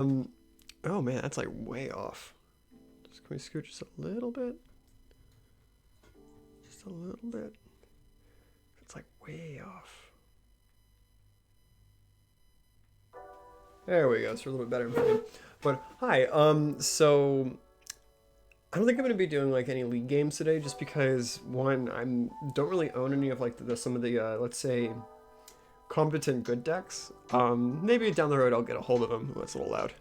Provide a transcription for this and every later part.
Oh man, that's like way off. Just can we scoot just a little bit? Just a little bit. It's like way off. There we go. It's a little bit better for me. But hi, so I don't think I'm gonna be doing like any league games today, just because one, I'm don't really own any of like some of the let's say competent good decks. Maybe down the road I'll get a hold of them. That's a little loud.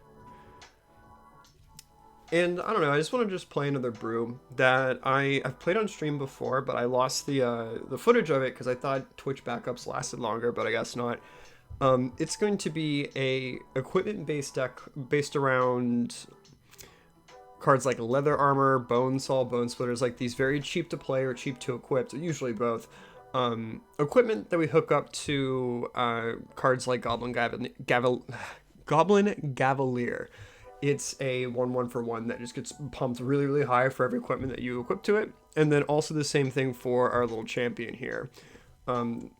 And I don't know. I just want to just play another brew that I've played on stream before, but I lost the footage of it because I thought Twitch backups lasted longer, but I guess not. It's going to be a equipment based deck based around cards like leather armor, bone saw, bone splitters, like these very cheap to play or cheap to equip, usually both. Equipment that we hook up to cards like Goblin Gavalier. It's a 1/1 for one that just gets pumped really, really high for every equipment that you equip to it. And then also the same thing for our little champion here. Um,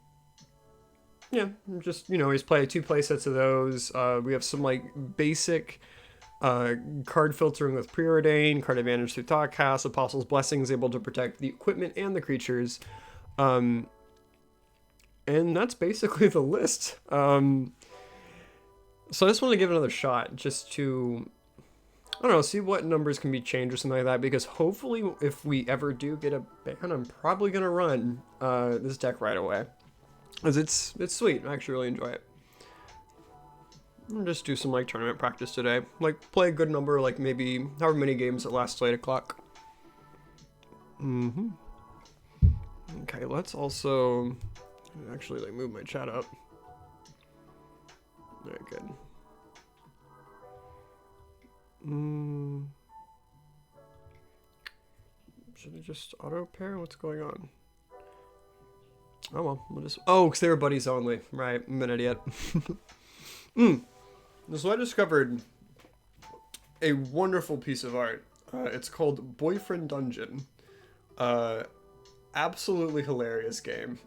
yeah, just, he's play two play sets of those. We have some like basic card filtering with preordain, card advantage through Thoughtcast, Apostle's Blessings, able to protect the equipment and the creatures. Um, and that's basically the list. So I just want to give it another shot just to, I don't know, see what numbers can be changed or something like that, because hopefully if we ever do get a ban, I'm probably going to run this deck right away. Because it's sweet. I actually really enjoy it. I'll just do some like tournament practice today. Like play a good number, like maybe however many games it lasts till 8 o'clock. Mm-hmm. Okay, let's also actually like move my chat up. Very good. Should I just auto pair? What's going on? Oh well, we'll just. Oh, because they were buddies only. Right, I'm an idiot. So I discovered a wonderful piece of art. It's called Boyfriend Dungeon. Absolutely hilarious game.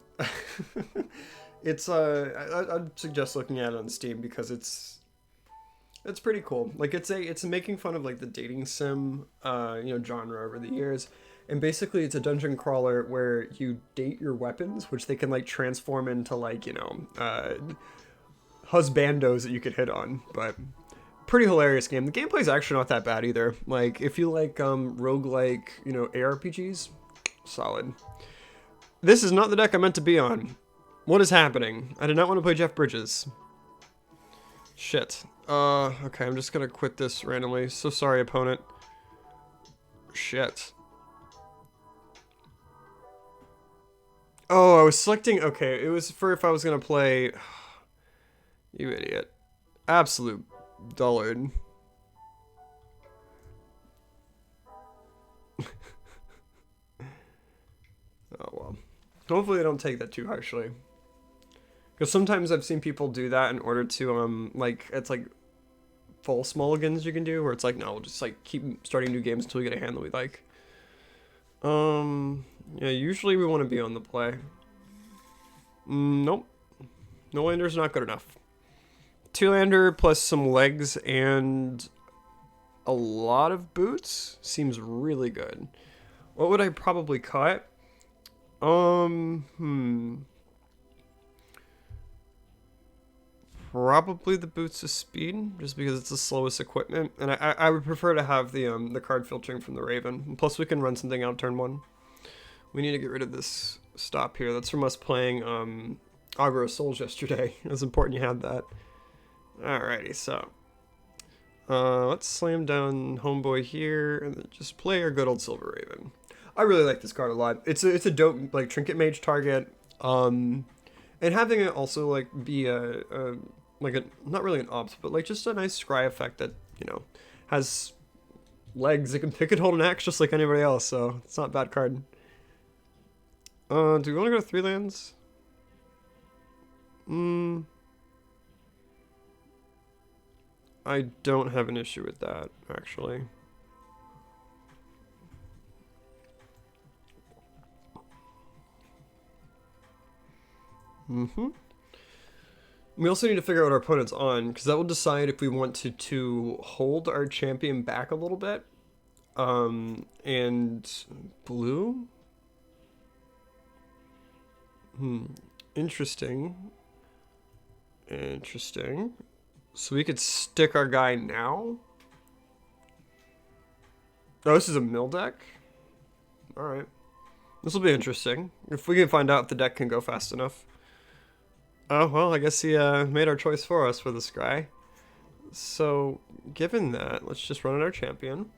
It's I'd suggest looking at it on Steam because it's pretty cool. Like it's making fun of like the dating sim genre over the years. And basically it's a dungeon crawler where you date your weapons, which they can like transform into like, husbandos that you could hit on. But pretty hilarious game. The gameplay's actually not that bad either. Like if you like roguelike, ARPGs, solid. This is not the deck I meant to be on. What is happening? I did not want to play Jeff Bridges. Shit. Okay, I'm just gonna quit this randomly. So sorry, opponent. Shit. Oh, I was selecting... Okay, it was for if I was gonna play... You idiot. Absolute dullard. Oh, well. Hopefully they don't take that too harshly. Because sometimes I've seen people do that in order to, it's like false mulligans you can do, where it's like, no, we'll just like keep starting new games until we get a hand that we like. Yeah, usually we want to be on the play. Nope. No lander's not good enough. 2-lander plus some legs and a lot of boots seems really good. What would I probably cut? Probably the boots of speed, just because it's the slowest equipment, and I would prefer to have the card filtering from the Raven. And plus, we can run something out turn one. We need to get rid of this stop here. That's from us playing Aggro Souls yesterday. It's important you had that. Alrighty, so let's slam down Homeboy here and then just play our good old Silver Raven. I really like this card a lot. It's a dope like trinket mage target. And having it also like be a like a not really an opt, but like just a nice scry effect that has legs. It can hold an axe just like anybody else, so it's not a bad card. Do we want to go to 3 lands? I don't have an issue with that actually. We also need to figure out what our opponent's on, because that will decide if we want to hold our champion back a little bit. And blue? Interesting. Interesting. So we could stick our guy now? Oh, this is a mill deck? Alright. This will be interesting. If we can find out if the deck can go fast enough. Oh, well, I guess he made our choice for us for this guy. So, given that, let's just run in our champion.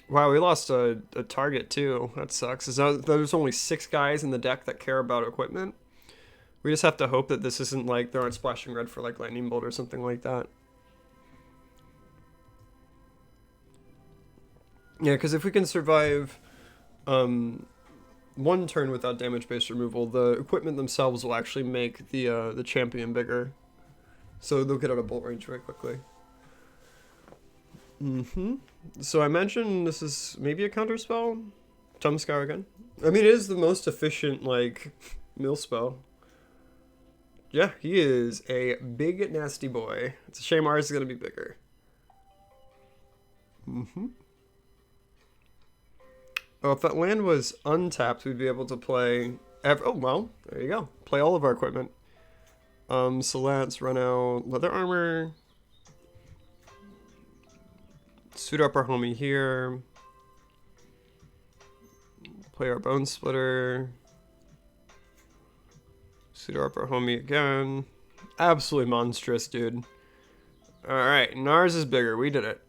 Wow, we lost a target too. That sucks. There's only 6 guys in the deck that care about equipment. We just have to hope that this isn't like they aren't splashing red for like lightning bolt or something like that. Yeah, because if we can survive one turn without damage-based removal, the equipment themselves will actually make the champion bigger. So they'll get out of bolt range very quickly. So I imagine this is maybe a counter spell? Scour again. I mean, it is the most efficient, like, mill spell. Yeah, he is a big, nasty boy. It's a shame ours is going to be bigger. Oh, if that land was untapped, we'd be able to play... oh, well, there you go. Play all of our equipment. So let's run out leather armor. Suit up our homie here. Play our bone splitter. Suit up our homie again. Absolutely monstrous, dude. Alright, ours is bigger. We did it.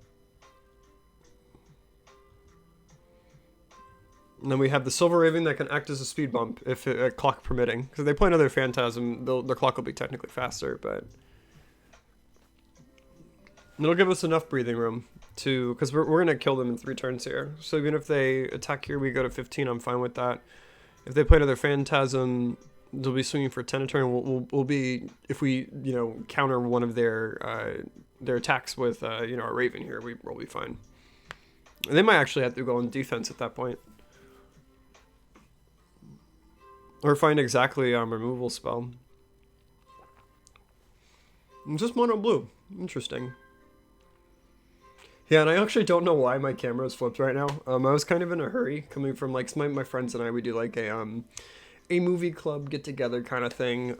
And then we have the Silver Raven that can act as a speed bump if clock permitting. Because if they play another Phantasm, their clock will be technically faster, but... it'll give us enough breathing room to... because we're going to kill them in 3 turns here. So even if they attack here, we go to 15, I'm fine with that. If they play another Phantasm, they'll be swinging for 10 a turn. We'll be... if we, you know, counter one of their attacks with, you know, a Raven here, we'll be fine. And they might actually have to go on defense at that point. Or find exactly removal spell. It's just mono blue. Interesting. Yeah, and I actually don't know why my camera is flipped right now. I was kind of in a hurry coming from like my friends and I. We do like a movie club get together kind of thing.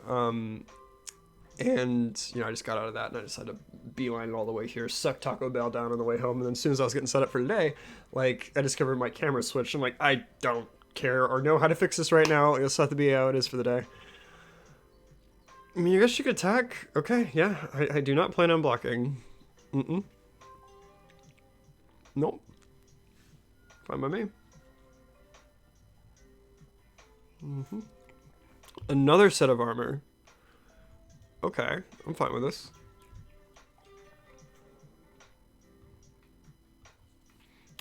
And you know, I just got out of that and I just had to beeline it all the way here, suck Taco Bell down on the way home, and then as soon as I was getting set up for today, like I discovered my camera switched. I'm like, I don't care or know how to fix this right now. It'll have to be how it is for the day. I mean, I guess you could attack. Okay, yeah. I do not plan on blocking. Nope. Fine by me. Another set of armor. Okay, I'm fine with this.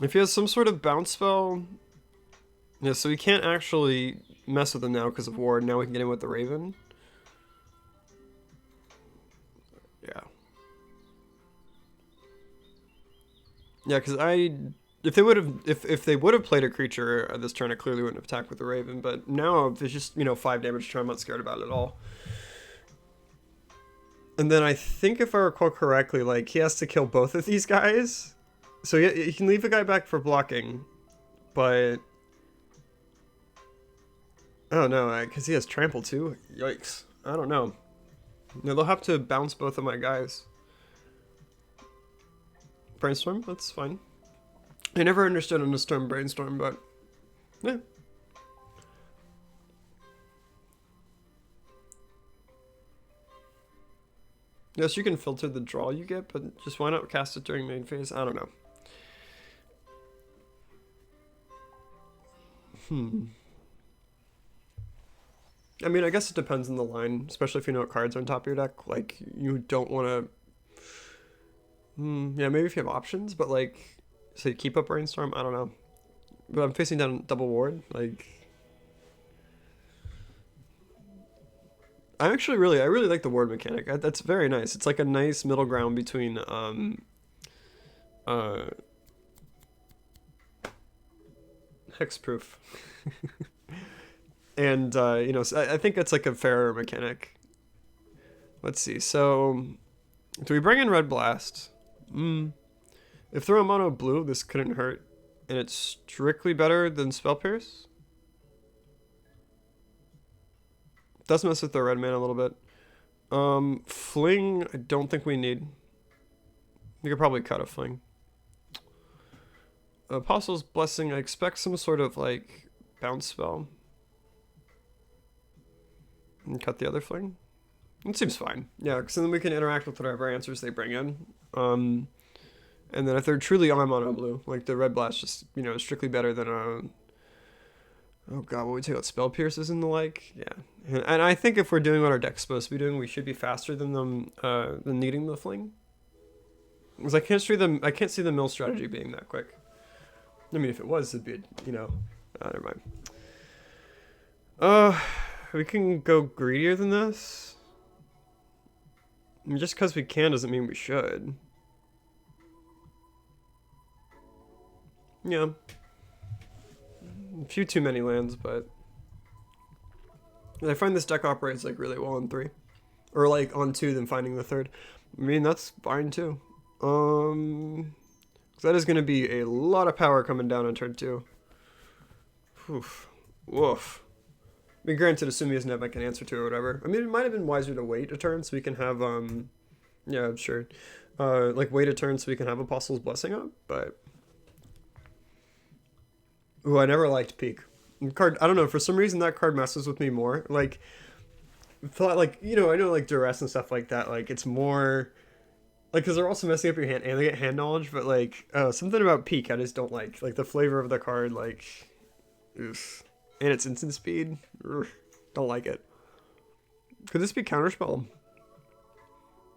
If he has some sort of bounce spell... yeah, so we can't actually mess with him now because of Ward. Now we can get in with the Raven. Yeah. Yeah, because if they would have played a creature this turn, I clearly wouldn't have attacked with the Raven. But now if it's just, you know, 5 damage turn, I'm not scared about it at all. And then I think if I recall correctly, like he has to kill both of these guys. So he can leave a guy back for blocking, but. Oh no, because he has trample too. Yikes. I don't know. No, they'll have to bounce both of my guys. Brainstorm? That's fine. I never understood on the storm brainstorm, but yeah. Yes, you can filter the draw you get, but just why not cast it during main phase? I don't know. I mean, I guess it depends on the line, especially if you know what cards are on top of your deck. Like, you don't want to... yeah, maybe if you have options, but like, say keep up Brainstorm, I don't know. But I'm facing down double ward, like... I really like the ward mechanic. That's very nice. It's like a nice middle ground between, hexproof. And, you know, so I think it's like a fairer mechanic. Let's see. So, do we bring in Red Blast? If they're a mono blue, this couldn't hurt. And it's strictly better than Spell Pierce. Does mess with the red mana a little bit. Fling, I don't think we need. We could probably cut a Fling. Apostle's Blessing, I expect some sort of like bounce spell. And cut the other Fling. It seems fine. Yeah, because then we can interact with whatever answers they bring in. And then if they're truly on mono blue, like the Red Blast just, you know, strictly better than oh god, what we take out Spell Pierces and the like? Yeah. And I think if we're doing what our deck's supposed to be doing, we should be faster than them than needing the Fling. Because I can't see the mill strategy being that quick. I mean, if it was, it'd be, you know, never mind. We can go greedier than this. I mean, just because we can doesn't mean we should. Yeah. A few too many lands, but I find this deck operates like really well on 3. Or like on 2 than finding the 3rd. I mean, that's fine too. That is going to be a lot of power coming down on turn 2. Oof. Woof. I mean, granted, assuming he doesn't have like an answer to it or whatever. I mean, it might have been wiser to wait a turn so we can have, yeah, sure. Like wait a turn so we can have Apostle's Blessing up, but... Ooh, I never liked Peak. Card, I don't know, for some reason that card messes with me more. Like, thought like, you know, I know like Duress and stuff like that, like it's more... Like, because they're also messing up your hand, and they get hand knowledge, but, like, something about Peak I just don't like. Like, the flavor of the card, like, oof. And its instant speed, don't like it. Could this be Counterspell?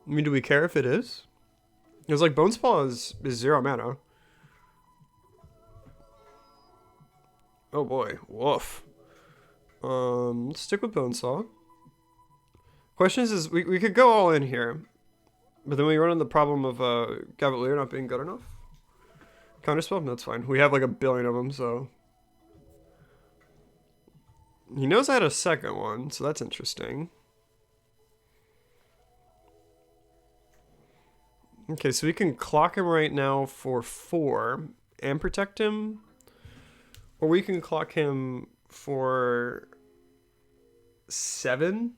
I mean, do we care if it is? Because, like, Bonespaw is 0 mana. Oh, boy. Woof. Let's stick with Bonesaw. Question is we could go all in here. But then we run into the problem of Cavalier not being good enough. Counterspell? That's fine. We have like a billion of them, so... He knows I had a second one, so that's interesting. Okay, so we can clock him right now for 4 and protect him. Or we can clock him for 7.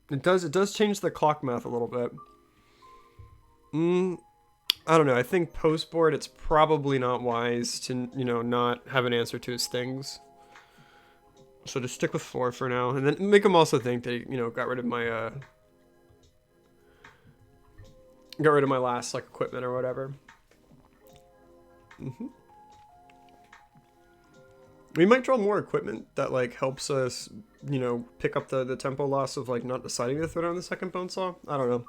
It does change the clock math a little bit. I don't know. I think post board it's probably not wise to, you know, not have an answer to his things. So just stick with 4 for now, and then make him also think that he, you know, got rid of my last like equipment or whatever. We might draw more equipment that like helps us, you know, pick up the tempo loss of like not deciding to throw down the second Bonesaw. I don't know.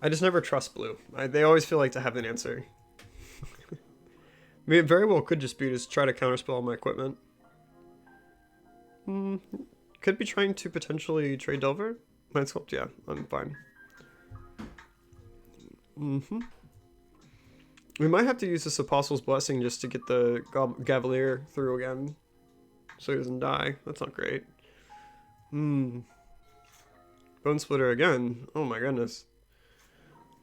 I just never trust blue. They always feel like to have an answer. I mean, it very well could just be just try to counterspell my equipment. Could be trying to potentially trade Delver. Mind Sculpt, yeah, I'm fine. We might have to use this Apostle's Blessing just to get the Cavalier through again. So he doesn't die. That's not great. Bone Splitter again. Oh my goodness.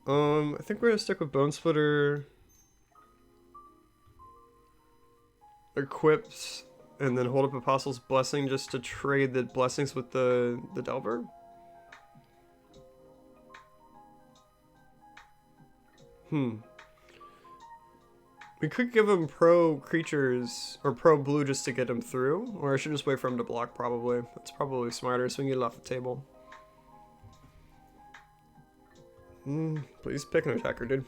I think we're gonna stick with Bone Splitter. Equipped, and then hold up Apostle's Blessing just to trade the blessings with the Delver. We could give him pro creatures or pro blue just to get him through, or I should just wait for him to block probably. That's probably smarter so we can get it off the table. Please pick an attacker, dude.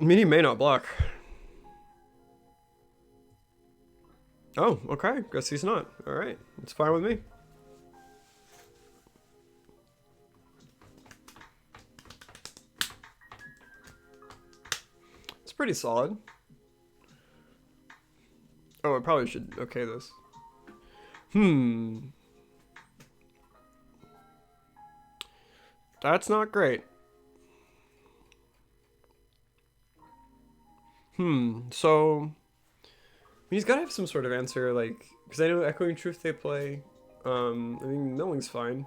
I mean, he may not block. Oh, okay. Guess he's not. Alright. It's fine with me. It's pretty solid. Oh, I probably should okay this. That's not great. So he's got to have some sort of answer, like, because I know Echoing Truth they play. I mean, milling's fine.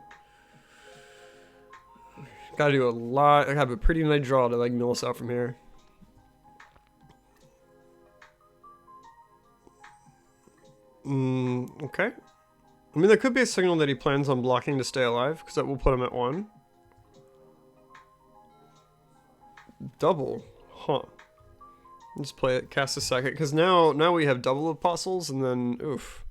Got to do a lot. I have a pretty nice draw to like mill us out from here. Okay. I mean, there could be a signal that he plans on blocking to stay alive, because that will put him at 1. Double, huh? Let's play it. Cast a second, because now we have double apostles, and then oof.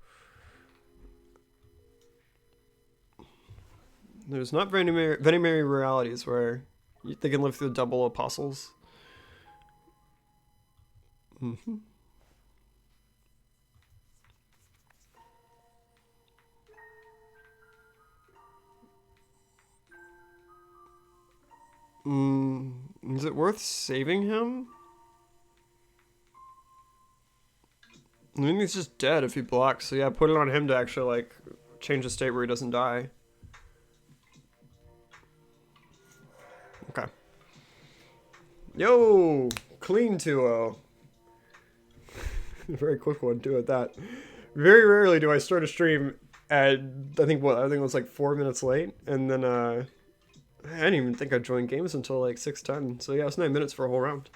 There's not very many realities where they can live through double apostles. Mm-hmm. Is it worth saving him? I mean, he's just dead if he blocks. So yeah, put it on him to actually like change the state where he doesn't die. Okay. Yo, clean 2-0. Very quick one too at that. Very rarely do I start a stream at I think it was like 4 minutes late, and then I didn't even think I joined games until like 6:10. So yeah, it's 9 minutes for a whole round.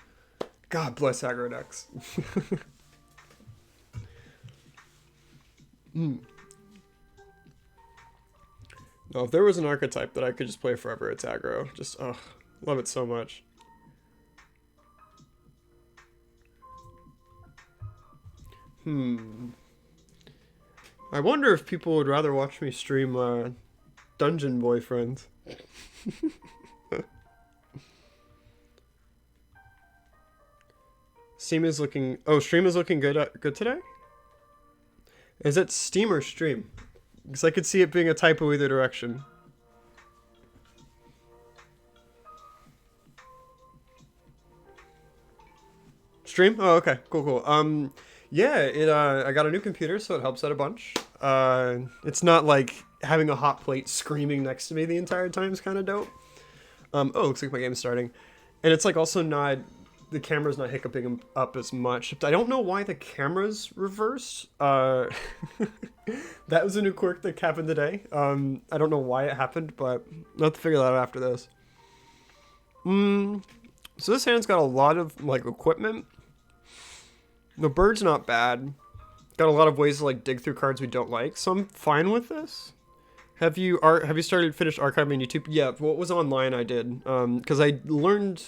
God bless aggro decks. No, if there was an archetype that I could just play forever, it's aggro. Just love it so much. I wonder if people would rather watch me stream Dungeon Boyfriend. Stream is looking good today? Is it Steam or stream? Because I could see it being a typo either direction. Stream? Oh, okay. Cool. Yeah, I got a new computer, so it helps out a bunch. It's not like having a hot plate screaming next to me the entire time is kind of dope. Oh, looks like my game's starting. And it's like also not, the camera's not hiccuping up as much. I don't know why the camera's reversed. That was a new quirk that happened today. I don't know why it happened, but I'll have to figure that out after this. So this hand's got a lot of like equipment. The bird's not bad. Got a lot of ways to like dig through cards we don't like, so I'm fine with this. Have you finished archiving YouTube? Yeah, what was online I did. Because I learned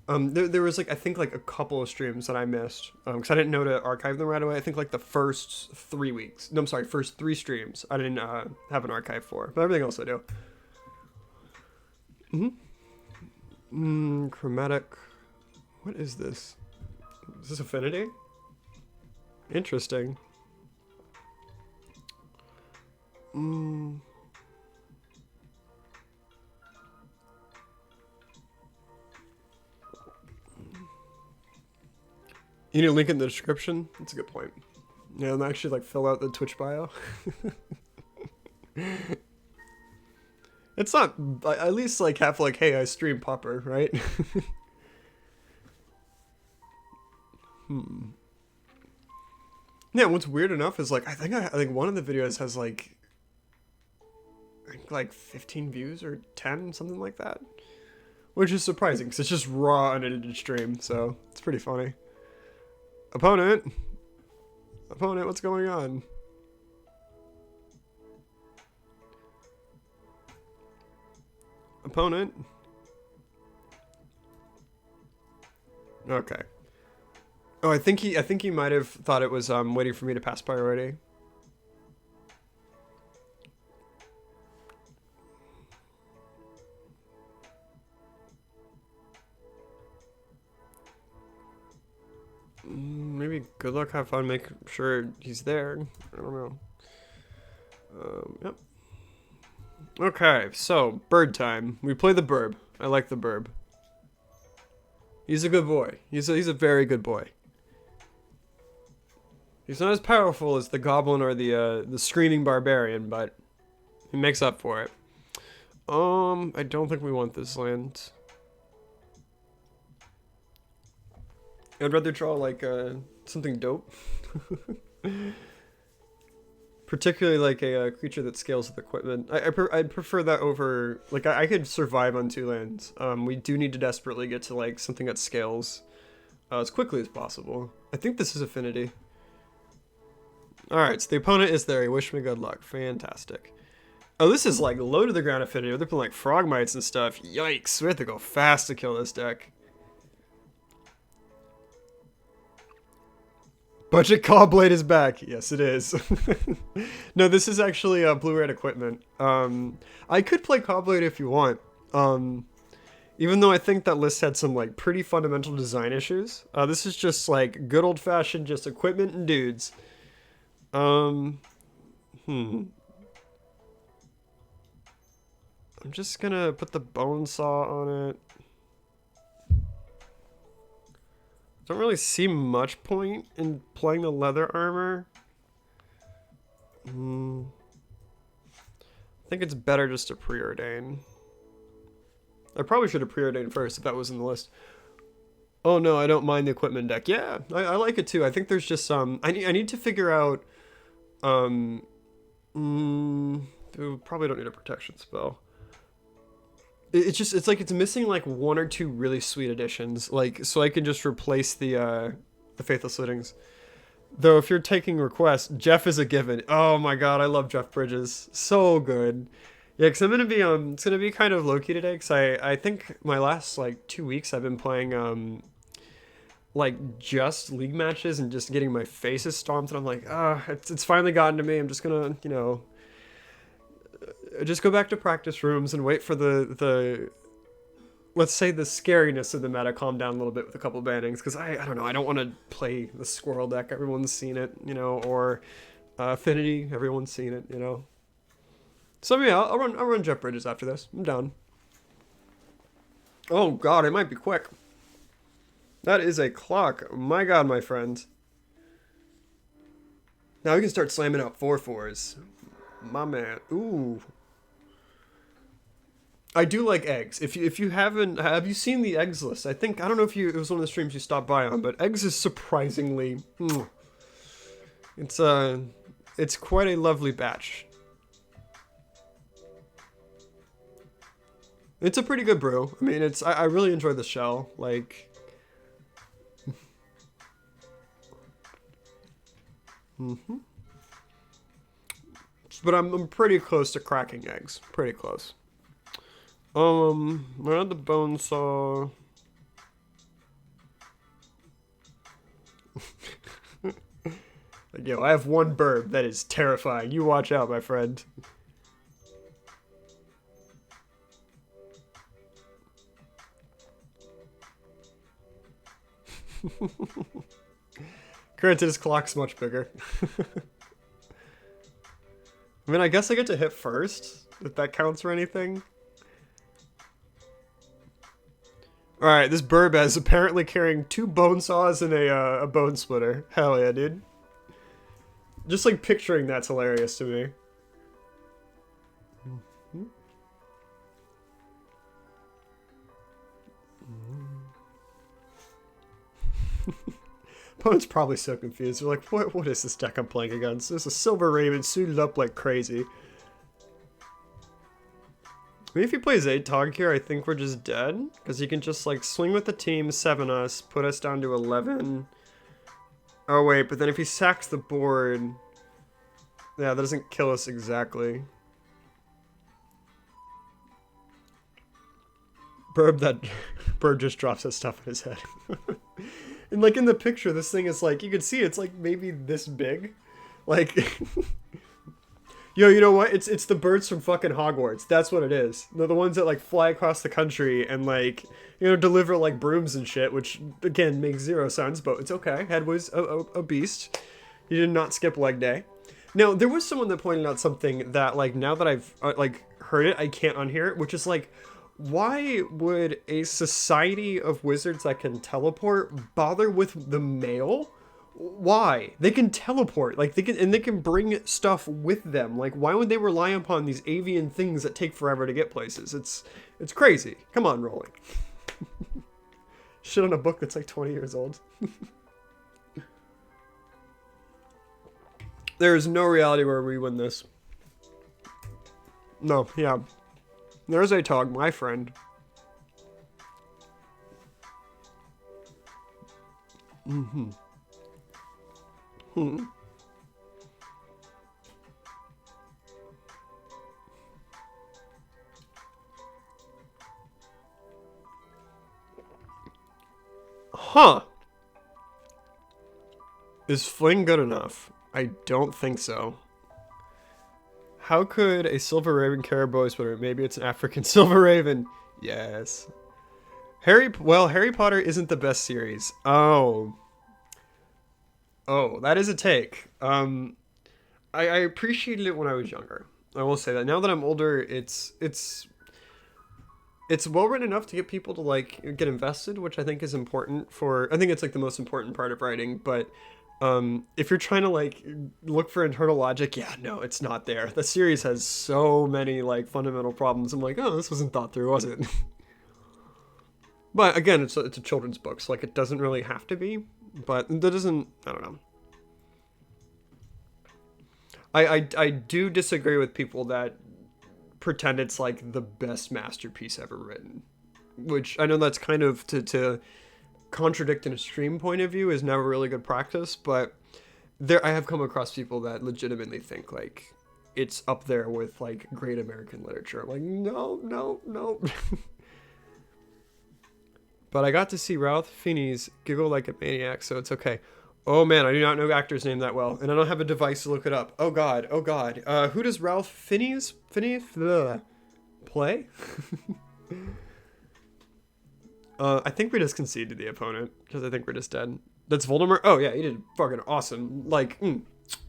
there was like I think like a couple of streams that I missed. Because I didn't know to archive them right away. I think like the first 3 weeks. No, I'm sorry, first 3 streams I didn't have an archive for. But everything else I do. Chromatic. What is this? Is this affinity? Interesting. You need a link in the description? That's a good point. Yeah, I'm actually like fill out the Twitch bio. It's not at least like have like, hey, I stream Pauper, right? Yeah, what's weird enough is like I think one of the videos has like I think like 15 views or 10, something like that. Which is surprising because it's just raw unedited stream, so it's pretty funny. Opponent, what's going on? Opponent. Okay. Oh, I think he might have thought it was waiting for me to pass priority. Maybe good luck, have fun, make sure he's there. I don't know. Yep. Okay, so bird time. We play the burb. I like the burb. He's a good boy. He's a very good boy. He's not as powerful as the goblin or the screaming barbarian, but he makes up for it. I don't think we want this land. I'd rather draw like something dope. Particularly like a creature that scales with equipment. I'd prefer that over, like, I could survive on 2 lands. We do need to desperately get to like something that scales as quickly as possible. I think this is affinity. Alright, so the opponent is there. You wish me good luck. Fantastic. Oh, this is like low to the ground affinity. They're playing like frog mites and stuff. Yikes, we have to go fast to kill this deck. Budget Callblade is back. Yes, it is. No, this is actually blue-red equipment. I could play Callblade if you want. Even though I think that list had some like pretty fundamental design issues. This is just like good old-fashioned just equipment and dudes. I'm just gonna put the bone saw on it. Don't really see much point in playing the leather armor. I think it's better just to preordain. I probably should have preordained first if that was in the list. Oh no, I don't mind the equipment deck. Yeah, I like it too. I think there's just some... I need to figure out... probably don't need a protection spell. It's like it's missing like 1 or 2 really sweet additions, like, so I can just replace the Faithless Sittings. Though if you're taking requests, Jeff is a given. Oh my god, I love Jeff Bridges, so good. Yeah, because I'm gonna be it's gonna be kind of low-key today, because I think my last like 2 weeks I've been playing like just league matches and just getting my faces stomped, and I'm like, it's finally gotten to me. I'm just gonna, you know, just go back to practice rooms and wait for the let's say the scariness of the meta calm down a little bit with a couple bannings, because I don't know, I don't want to play the squirrel deck, everyone's seen it, you know, or affinity, everyone's seen it, you know. So yeah, I'll run Jeff Bridges after this. I'm down. Oh god, it might be quick. That is a clock. My god, my friend. Now we can start slamming out 4/4s. My man. Ooh. I do like eggs. If you haven't, have you seen the eggs list? I think, I don't know if it was one of the streams you stopped by on, but eggs is surprisingly, it's quite a lovely batch. It's a pretty good brew. I mean, I really enjoy the shell, like. But I'm pretty close to cracking eggs. Pretty close. We're on the bone saw. Like, yo, I have 1 burb that is terrifying. You watch out, my friend. Granted, his clock's much bigger. I mean, I guess I get to hit first, if that counts for anything. Alright, this burb is apparently carrying 2 bone saws and a bone splitter. Hell yeah, dude. Just like picturing that's hilarious to me. Opponent's probably so confused. They're like, what is this deck I'm playing against? There's a Silver Raven suited up like crazy. I mean, if he plays 8 Tog here, I think we're just dead. Because he can just like swing with the team, 7 us, put us down to 11. Oh wait, but then if he sacks the board... Yeah, that doesn't kill us exactly. Burb just drops that stuff in his head. And like in the picture, this thing is like, you can see it's like maybe this big. Like, yo, you know what? It's the birds from fucking Hogwarts. That's what it is. They're the ones that like fly across the country and like, you know, deliver like brooms and shit, which again makes 0 sense, but it's okay. Head was a beast. He did not skip leg day. Now, there was someone that pointed out something that like, now that I've like heard it, I can't unhear it, which is like, why would a society of wizards that can teleport bother with the mail? Why? They can teleport, like they can bring stuff with them. Like, why would they rely upon these avian things that take forever to get places? It's crazy. Come on, Rolling. Shit on a book that's like 20 years old. There's no reality where we win this. No, yeah. There's a Tog, my friend. Mm-hmm. Hmm. Huh. Is fling good enough? I don't think so. How could a silver raven carry a bow splitter? Maybe it's an African silver raven. Yes. Harry Potter isn't the best series. Oh. Oh, that is a take. I appreciated it when I was younger. I will say that. Now that I'm older, it's well written enough to get people to like get invested, which I think is important for. I think it's like the most important part of writing. But if you're trying to like look for internal logic, yeah, no, it's not there. The series has so many like fundamental problems. I'm like, oh, this wasn't thought through, was it? But again, it's a children's book, so like it doesn't really have to be. But that doesn't. I don't know. I do disagree with people that pretend it's like the best masterpiece ever written, which I know that's kind of to contradict an extreme point of view is never really good practice, but there I have come across people that legitimately think like it's up there with like great American literature. I'm like, no, no, no. But I got to see Ralph Fiennes giggle like a maniac, so it's okay. Oh man, I do not know actor's name that well, and I don't have a device to look it up. Oh god, oh god. Who does Ralph Fiennes play? I think we just conceded the opponent, because I think we're just dead. That's Voldemort? Oh yeah, he did fucking awesome. Like,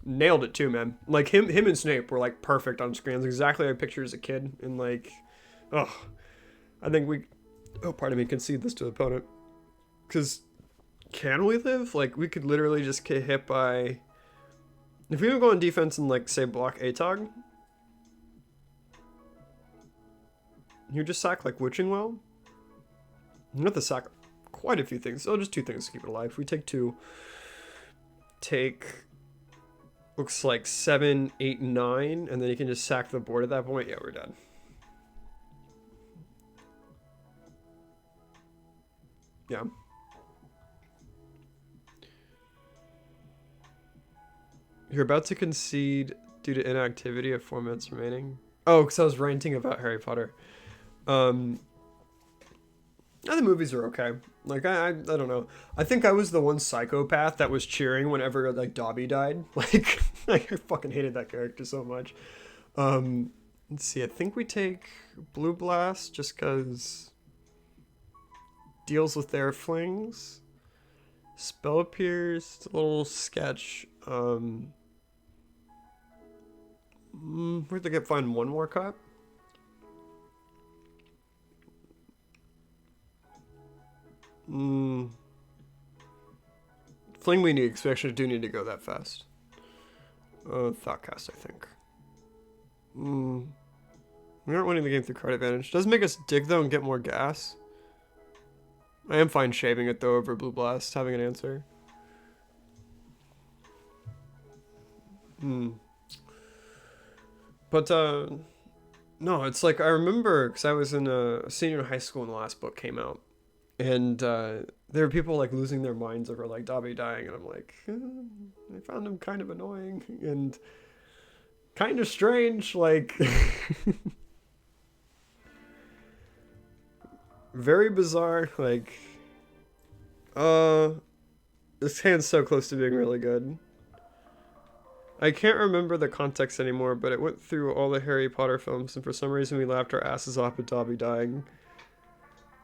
nailed it too, man. Like, him and Snape were like perfect on screens, exactly like I pictured as a kid, and like, oh, I think we, oh pardon me, concede this to the opponent. Because, can we live? Like, we could literally just get hit by... If we would go on defense and, like, say, block Atog, you just sack, like, Witching Well? You have to sack quite a few things. Oh, just 2 things to keep it alive. We take 2. Take... Looks like 7, 8, 9, and then you can just sack the board at that point. Yeah, we're dead. Yeah. You're about to concede due to inactivity of 4 minutes remaining. Oh, because I was ranting about Harry Potter. The movies are okay. Like, I don't know. I think I was the one psychopath that was cheering whenever, like, Dobby died. Like, I fucking hated that character so much. Let's see. I think we take Blue Blast just because deals with their flings. Spell appears. It's a little sketch. We have to find one more cut. Fling we need, because we actually do need to go that fast. Thoughtcast, I think. We aren't winning the game through card advantage. Does make us dig, though, and get more gas. I am fine shaving it, though, over Blue Blast, having an answer. But, no, it's like, I remember, because I was in a senior in high school when the last book came out. And there were people, like, losing their minds over, like, Dobby dying. And I'm like, I found him kind of annoying and kind of strange. Like, very bizarre. Like, this hand's so close to being really good. I can't remember the context anymore, but it went through all the Harry Potter films, and for some reason we laughed our asses off at Dobby dying.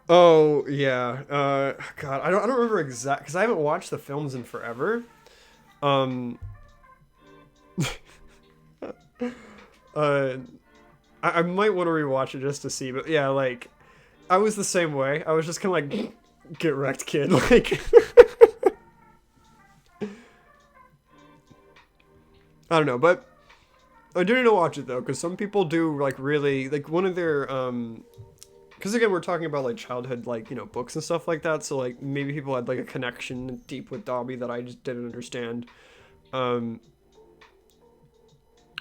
Oh, yeah. God, I don't remember exact, because I haven't watched the films in forever. I might want to rewatch it just to see, but yeah, like, I was the same way. I was just kind of like, get wrecked, kid. Like, I don't know, but I do need to watch it, though, because some people do, like, really, like, one of their, because, again, we're talking about, like, childhood, like, you know, books and stuff like that, so, like, maybe people had, like, a connection deep with Dobby that I just didn't understand.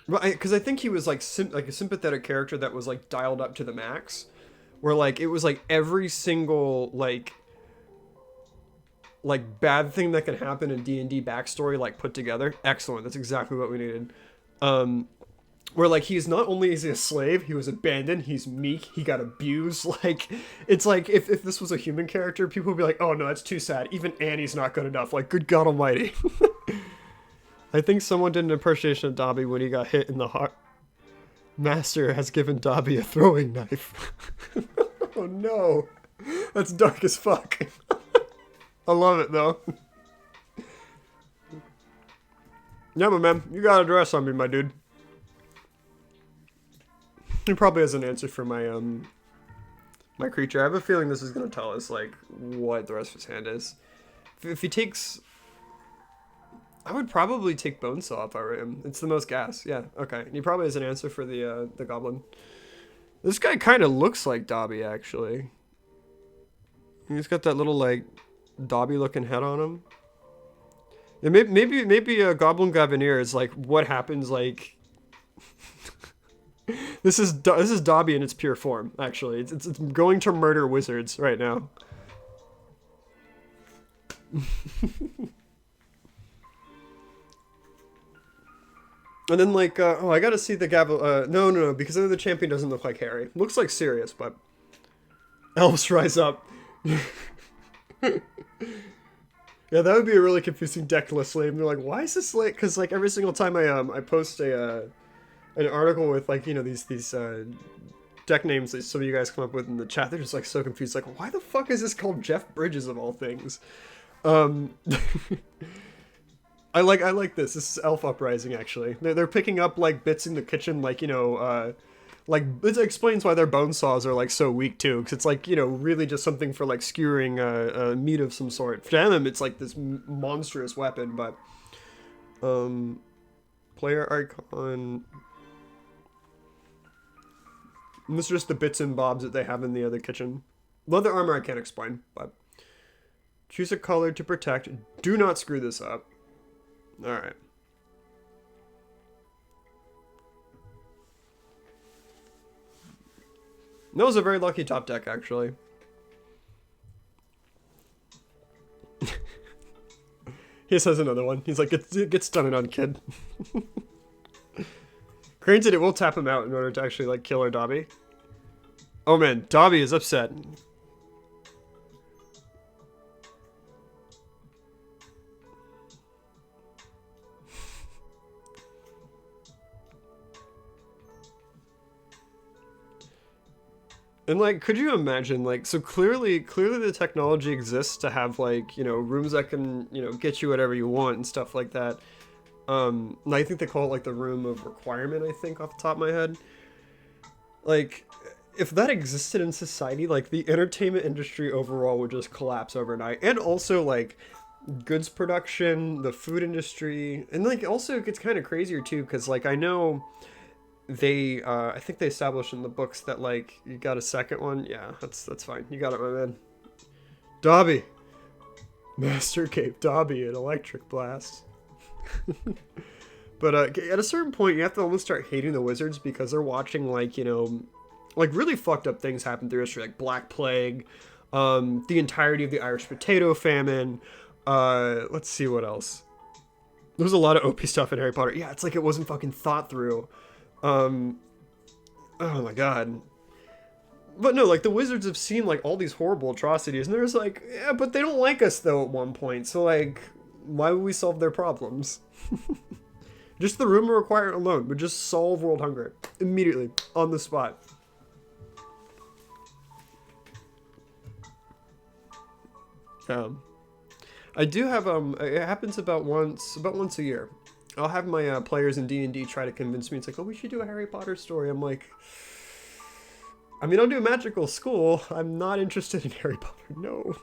Well, because I think he was like like a sympathetic character that was like dialed up to the max, where like it was like every single like bad thing that can happen in D&D backstory like put together. Excellent. That's exactly what we needed. Where like he's not only is he a slave, he was abandoned, he's meek, he got abused. Like it's like if this was a human character, people would be like, oh no, that's too sad. Even Annie's not good enough. Like, good God Almighty. I think someone did an appreciation of Dobby when he got hit in the heart. Master has given Dobby a throwing knife. Oh no, that's dark as fuck. I love it though. Yeah, my man, you got a dress on me, my dude. He probably has an answer for my my creature. I have a feeling this is gonna tell us like what the rest of his hand is. If he takes, I would probably take Bonesaw if I were him. It's the most gas. Yeah, okay. And he probably has an answer for the goblin. This guy kind of looks like Dobby actually. He's got that little like Dobby looking head on him. Yeah, maybe a Goblin Gavineer is like what happens like. This is Dobby in its pure form. Actually, it's going to murder wizards right now. And then like oh, I gotta see the no, because the champion doesn't look like Harry. Looks like Sirius, but elves rise up. Yeah, that would be a really confusing deck list slave. And they're like, why is this like? Because like every single time I post an article with like, you know, these deck names that some of you guys come up with in the chat, they're just like so confused, like, why the fuck is this called Jeff Bridges of all things? I like this is Elf Uprising. Actually, they're picking up like bits in the kitchen, like, you know, like it explains why their bone saws are like so weak too, because it's like, you know, really just something for like skewering meat of some sort. For them it's like this monstrous weapon. But player icon. And this is just the bits and bobs that they have in the other kitchen. Leather armor I can't explain, but choose a color to protect. Do not screw this up. Alright. That was a very lucky top deck, actually. He says another one. He's like, get stunted on, kid. Granted, it will tap him out in order to actually like kill our Dobby. Oh man, Dobby is upset. And like, could you imagine, like, so clearly the technology exists to have like, you know, rooms that can, you know, get you whatever you want and stuff like that. And I think they call it like the room of requirement, I think, off the top of my head. Like, if that existed in society, like the entertainment industry overall would just collapse overnight. And also like goods production, the food industry, and like also it gets kind of crazier too, because like I know they I think they established in the books that like you got a second one. Yeah, that's fine. You got it, my man. Dobby. Master Cape Dobby and Electric Blast. But at a certain point you have to almost start hating the wizards because they're watching like, you know, like really fucked up things happen through history, like Black Plague, the entirety of the Irish potato famine. Let's see what else. There's a lot of OP stuff in Harry Potter. Yeah, it's like it wasn't fucking thought through. Oh my god. But no, like the wizards have seen like all these horrible atrocities and they're just like, yeah, but they don't like us though at one point. So like, why would we solve their problems? Just the room requirement alone would just solve world hunger immediately on the spot. I do have it happens about once a year. I'll have my players in D&D try to convince me. It's like, oh, we should do a Harry Potter story. I'm like, I mean, I'll do Magical School. I'm not interested in Harry Potter. No.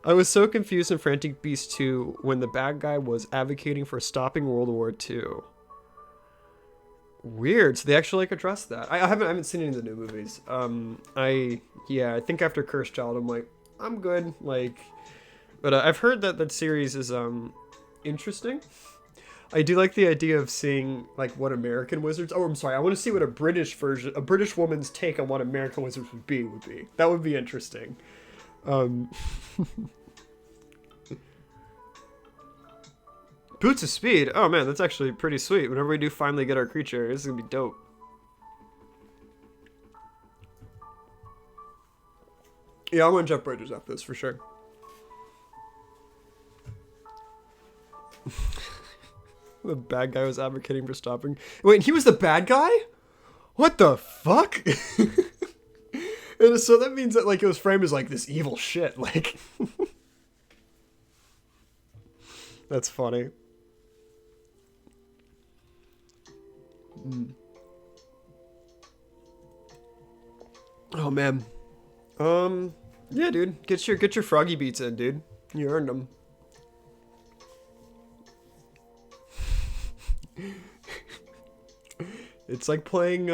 I was so confused in Frantic Beasts 2 when the bad guy was advocating for stopping World War II. Weird. So they actually like addressed that. I haven't seen any of the new movies. I think after Cursed Child, I'm like, I'm good. Like, but I've heard that series is interesting. I do like the idea of seeing like what American wizards. Oh, I'm sorry. I want to see what a British version, a British woman's take on what American wizards would be. That would be interesting. Boots of Speed. Oh man, that's actually pretty sweet. Whenever we do finally get our creature, this is gonna be dope. Yeah, I'm gonna Jeff Bridges after this for sure. The bad guy was advocating for stopping. Wait, he was the bad guy? What the fuck? And so that means that like it was framed as like this evil shit. Like, that's funny. Oh man. Yeah, dude. Get your froggy beats in, dude. You earned them. It's like playing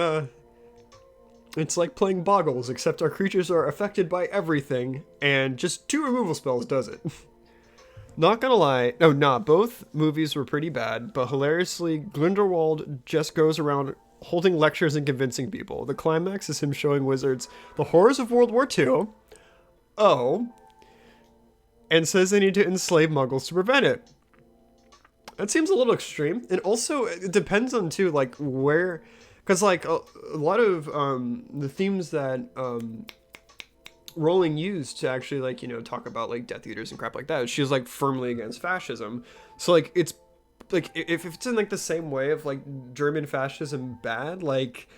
Boggles, except our creatures are affected by everything, and just 2 removal spells does it. Not gonna lie, no, nah, both movies were pretty bad, but hilariously, Grindelwald just goes around holding lectures and convincing people. The climax is him showing wizards the horrors of World War II. Oh. And says they need to enslave muggles to prevent it. That seems a little extreme. And also, it depends on, too, like, where... Because, like, a lot of the themes that Rowling used to actually, like, you know, talk about, like, Death Eaters and crap like that, she was, like, firmly against fascism. So, like, it's... Like, if it's in, like, the same way of, like, German fascism bad, like...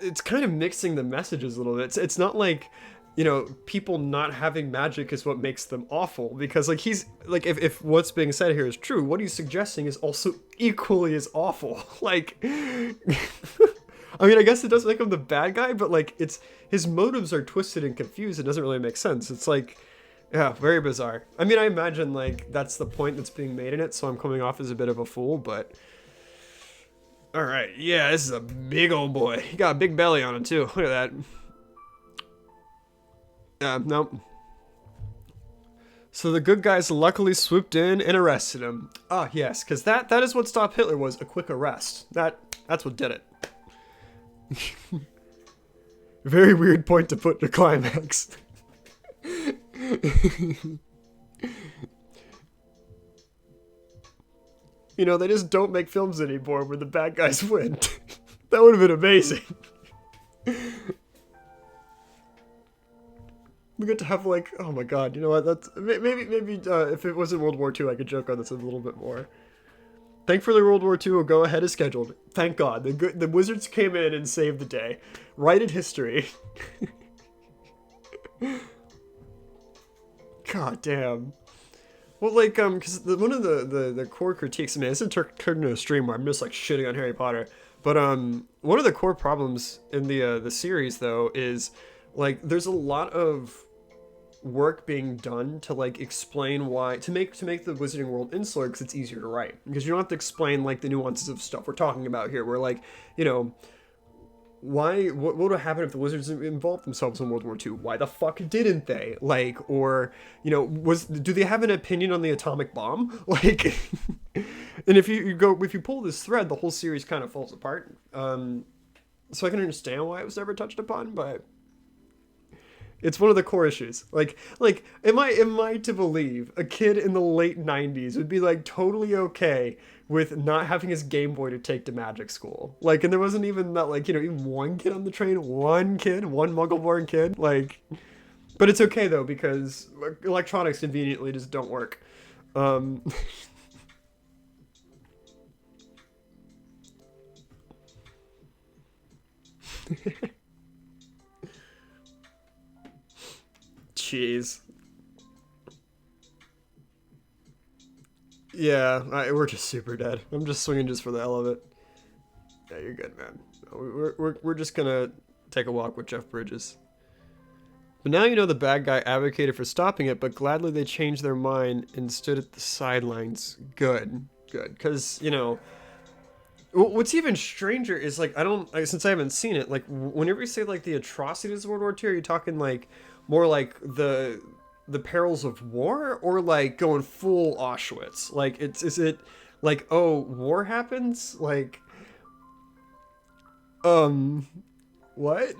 It's kind of mixing the messages a little bit. It's not like... You know, people not having magic is what makes them awful, because like he's like if what's being said here is true, what he's suggesting is also equally as awful. Like, I mean, I guess it does make him the bad guy, but like it's his motives are twisted and confused. It doesn't really make sense. It's like, yeah, very bizarre. I mean, I imagine like that's the point that's being made in it, so I'm coming off as a bit of a fool, but all right, yeah, this is a big old boy. He got a big belly on him too. Look at that. Nope. So the good guys luckily swooped in and arrested him. Ah, yes, because that is what stopped Hitler, was a quick arrest. That's what did it. Very weird point to put in a climax. You know, they just don't make films anymore where the bad guys win. That would have been amazing. We get to have like, oh my god, you know what? That's maybe if it wasn't World War II, I could joke on this a little bit more. Thankfully, World War II will go ahead as scheduled. Thank God, the wizards came in and saved the day, righted history. God damn. Well, like, because one of the core critiques, I mean, this is turned into a stream where I'm just like shitting on Harry Potter, but one of the core problems in the series though is like there's a lot of work being done to like explain why to make the wizarding world insular, because it's easier to write, because you don't have to explain like the nuances of stuff we're talking about here. We're like, you know, what would happen if the wizards involved themselves in World War II? Why the fuck didn't they? Like, or, you know, do they have an opinion on the atomic bomb? Like, and if you pull this thread, the whole series kind of falls apart. So I can understand why it was never touched upon, but it's one of the core issues. Like, am I to believe a kid in the late 90s would be like totally okay with not having his Game Boy to take to magic school? Like, and there wasn't even that, like, you know, even one kid on the train, one Muggle-born kid. Like, but it's okay though, because electronics conveniently just don't work. Jeez. Yeah, we're just super dead. I'm just swinging just for the hell of it. Yeah, you're good, man. We're just gonna take a walk with Jeff Bridges. But now you know the bad guy advocated for stopping it, but gladly they changed their mind and stood at the sidelines. Good. Because, you know, what's even stranger is, like, since I haven't seen it, like, whenever you say, like, the atrocities of World War II, are you talking, like, more like the the perils of war, or like going full Auschwitz? Like, is it like, oh, war happens? Like, what?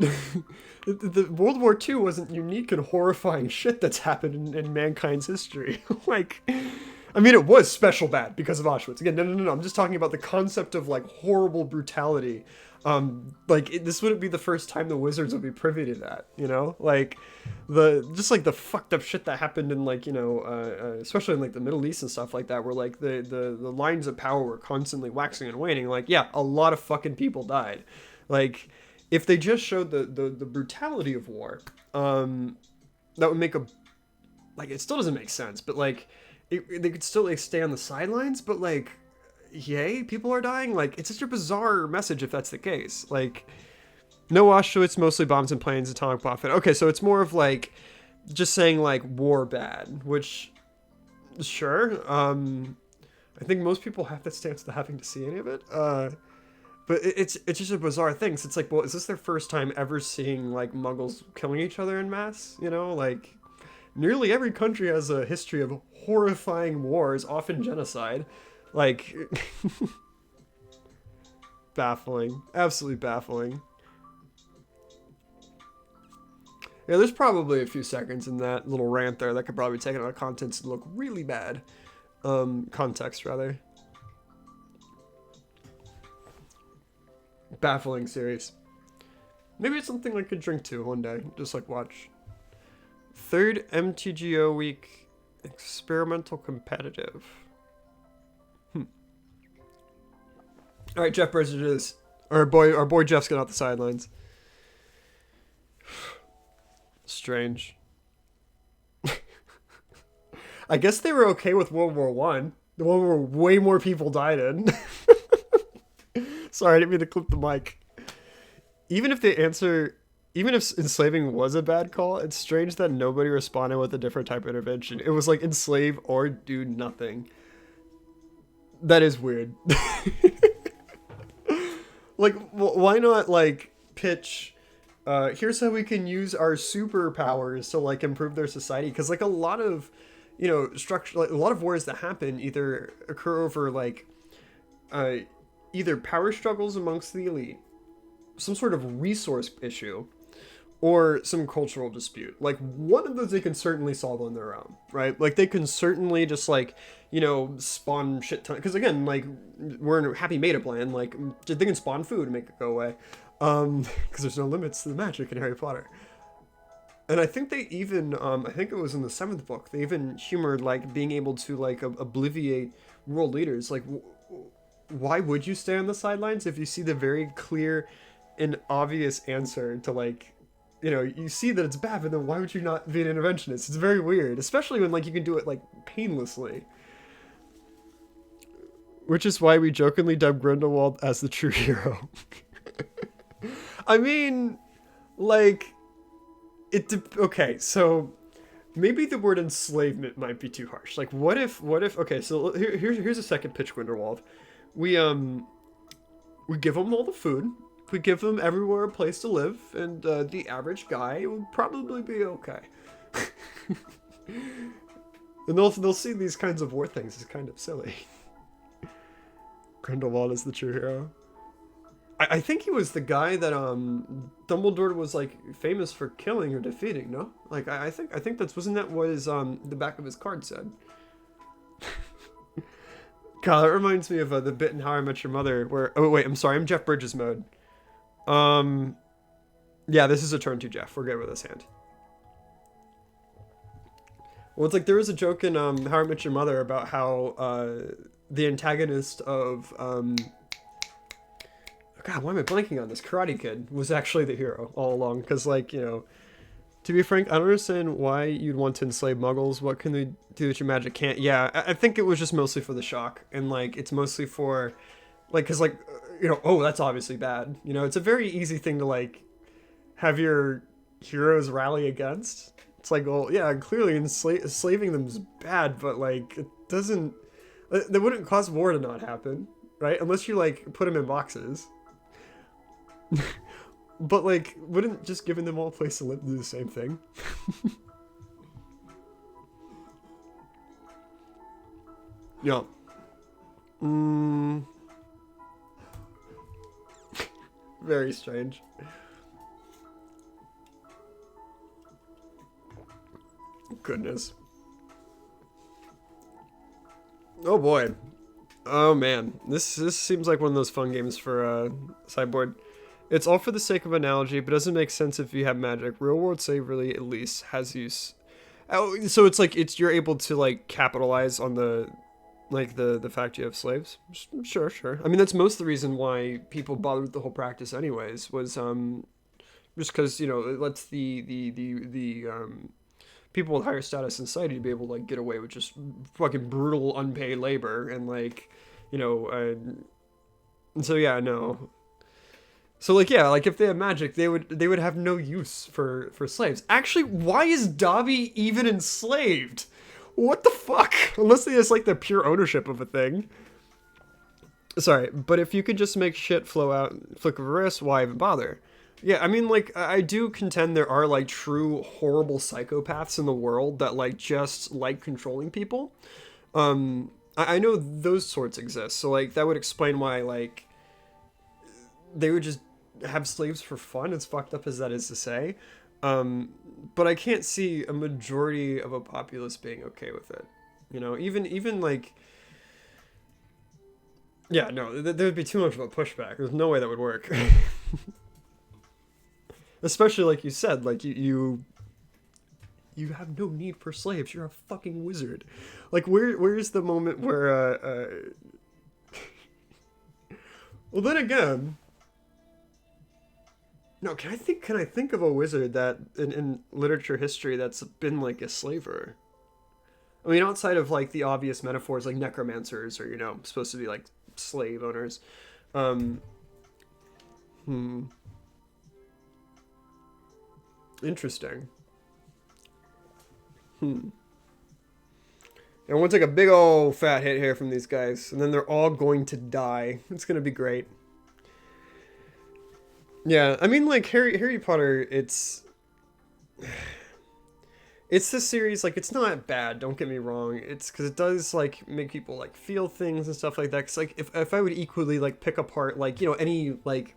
The World War II wasn't unique and horrifying shit that's happened in mankind's history. Like, I mean, it was special bad because of Auschwitz. Again, no. I'm just talking about the concept of like horrible brutality. This wouldn't be the first time the Wizards would be privy to that, you know? Like, just like the fucked up shit that happened in like, especially in like the Middle East and stuff like that, where like the lines of power were constantly waxing and waning. Like, yeah, a lot of fucking people died. Like, if they just showed the brutality of war, that would make it still doesn't make sense, but like, they could still like stay on the sidelines, but like, yay, people are dying. Like, it's such a bizarre message if that's the case. Like, no Auschwitz, mostly bombs and planes, atomic bomb. Okay, so it's more of like just saying like war bad, which sure. I think most people have that stance to having to see any of it. But it's just a bizarre thing. So it's like, well, is this their first time ever seeing like Muggles killing each other en masse? You know, like nearly every country has a history of horrifying wars, often genocide. Like, baffling. Absolutely baffling. Yeah, there's probably a few seconds in that little rant there that could probably be taken out of context and look really bad. Context, rather. Baffling series. Maybe it's something I could drink to one day. Just like watch. Third MTGO week. Experimental competitive. All right, Jeff Bridges it is. Our boy Jeff's getting off the sidelines. Strange. I guess they were okay with World War One, the one where way more people died in. Sorry, I didn't mean to clip the mic. Even if enslaving was a bad call, it's strange that nobody responded with a different type of intervention. It was like enslave or do nothing. That is weird. Like, why not like pitch? Here's how we can use our superpowers to like improve their society. Because like a lot of, structure, like a lot of wars that happen either occur over like, either power struggles amongst the elite, some sort of resource issue, or some cultural dispute. Like, one of those they can certainly solve on their own, right? Like, they can certainly just, like, spawn shit ton. Because, again, like, we're in a happy made-up land. Like, they can spawn food and make it go away. Because there's no limits to the magic in Harry Potter. And I think they even, I think it was in the 7th book, they even humored, like, being able to, like, obliviate world leaders. Like, why would you stay on the sidelines if you see the very clear and obvious answer to, like, you see that it's bad, but then why would you not be an interventionist? It's very weird, especially when, like, you can do it, like, painlessly. Which is why we jokingly dub Grindelwald as the true hero. I mean, like, okay, so maybe the word enslavement might be too harsh. Like, what if, okay, so here's a second pitch, Grindelwald. We give them all the food. We give them everywhere a place to live, and the average guy would probably be okay. And they'll see these kinds of war things as kind of silly. Grindelwald is the true hero. I think he was the guy that Dumbledore was like famous for killing or defeating. No, like I think wasn't that what his the back of his card said. God, that reminds me of the bit in How I Met Your Mother where... Oh, wait, I'm sorry. I'm Jeff Bridges mode. Yeah, this is a turn 2, Jeff. We're good with this hand. Well, it's like there was a joke in How I Met Your Mother about how the antagonist of... God, why am I blanking on this? Karate Kid was actually the hero all along. Because, like, to be frank, I don't understand why you'd want to enslave Muggles. What can they do that your magic can't? Yeah, I think it was just mostly for the shock. And, like, it's mostly for, like, because, like, oh, that's obviously bad. It's a very easy thing to, like, have your heroes rally against. It's like, well, yeah, clearly enslaving them is bad, but, like, it doesn't... That wouldn't cause war to not happen, right? Unless you, like, put them in boxes. But, like, wouldn't just giving them all a place to live do the same thing? Yeah. Very strange. Goodness. Oh boy. Oh man. This seems like one of those fun games for sideboard. It's all for the sake of analogy, but doesn't make sense if you have magic. Real world save really at least has use. Oh, so it's like you're able to like capitalize on the the fact you have slaves. Sure, sure. I mean that's most of the reason why people bothered with the whole practice anyways was just because you know it lets the people with higher status in society to be able to like get away with just fucking brutal unpaid labor and like you know and so yeah no. So like yeah, like if they have magic, they would have no use for slaves. Actually, why is Dobby even enslaved? What the fuck? Unless they just like the pure ownership of a thing. Sorry, but if you could just make shit flow out, flick of a wrist, why even bother? Yeah, I mean, like, I do contend there are, like, true horrible psychopaths in the world that, like, just like controlling people. I know those sorts exist, so, like, that would explain why, like, they would just have slaves for fun, as fucked up as that is to say. But I can't see a majority of a populace being okay with it. You know, even like, yeah, no, there would be too much of a pushback. There's no way that would work. Especially like you said, like you have no need for slaves. You're a fucking wizard. Like where's the moment where well then again, no, can I think of a wizard that in literature history that's been like a slaver? I mean, outside of like the obvious metaphors like necromancers or you know supposed to be like slave owners. Um, hmm. Interesting. Hmm. And we'll take a big old fat hit here from these guys, and then they're all going to die. It's gonna be great. Yeah, I mean, like Harry Potter, it's this series like it's not bad. Don't get me wrong. It's because it does like make people like feel things and stuff like that. Cause like if I would equally like pick apart like you know any like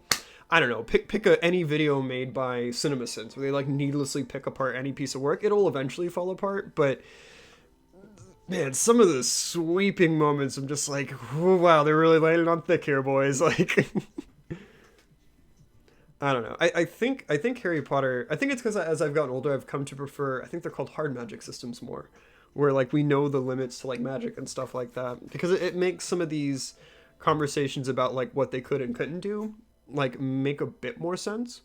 I don't know pick any video made by CinemaSins where they like needlessly pick apart any piece of work, it'll eventually fall apart. But man, some of the sweeping moments, I'm just like, oh, wow, they're really laying on thick here, boys. Like. I don't know. I think Harry Potter. I think it's because as I've gotten older, I've come to prefer. I think they're called hard magic systems more, where like we know the limits to like magic and stuff like that. Because it makes some of these conversations about like what they could and couldn't do like make a bit more sense.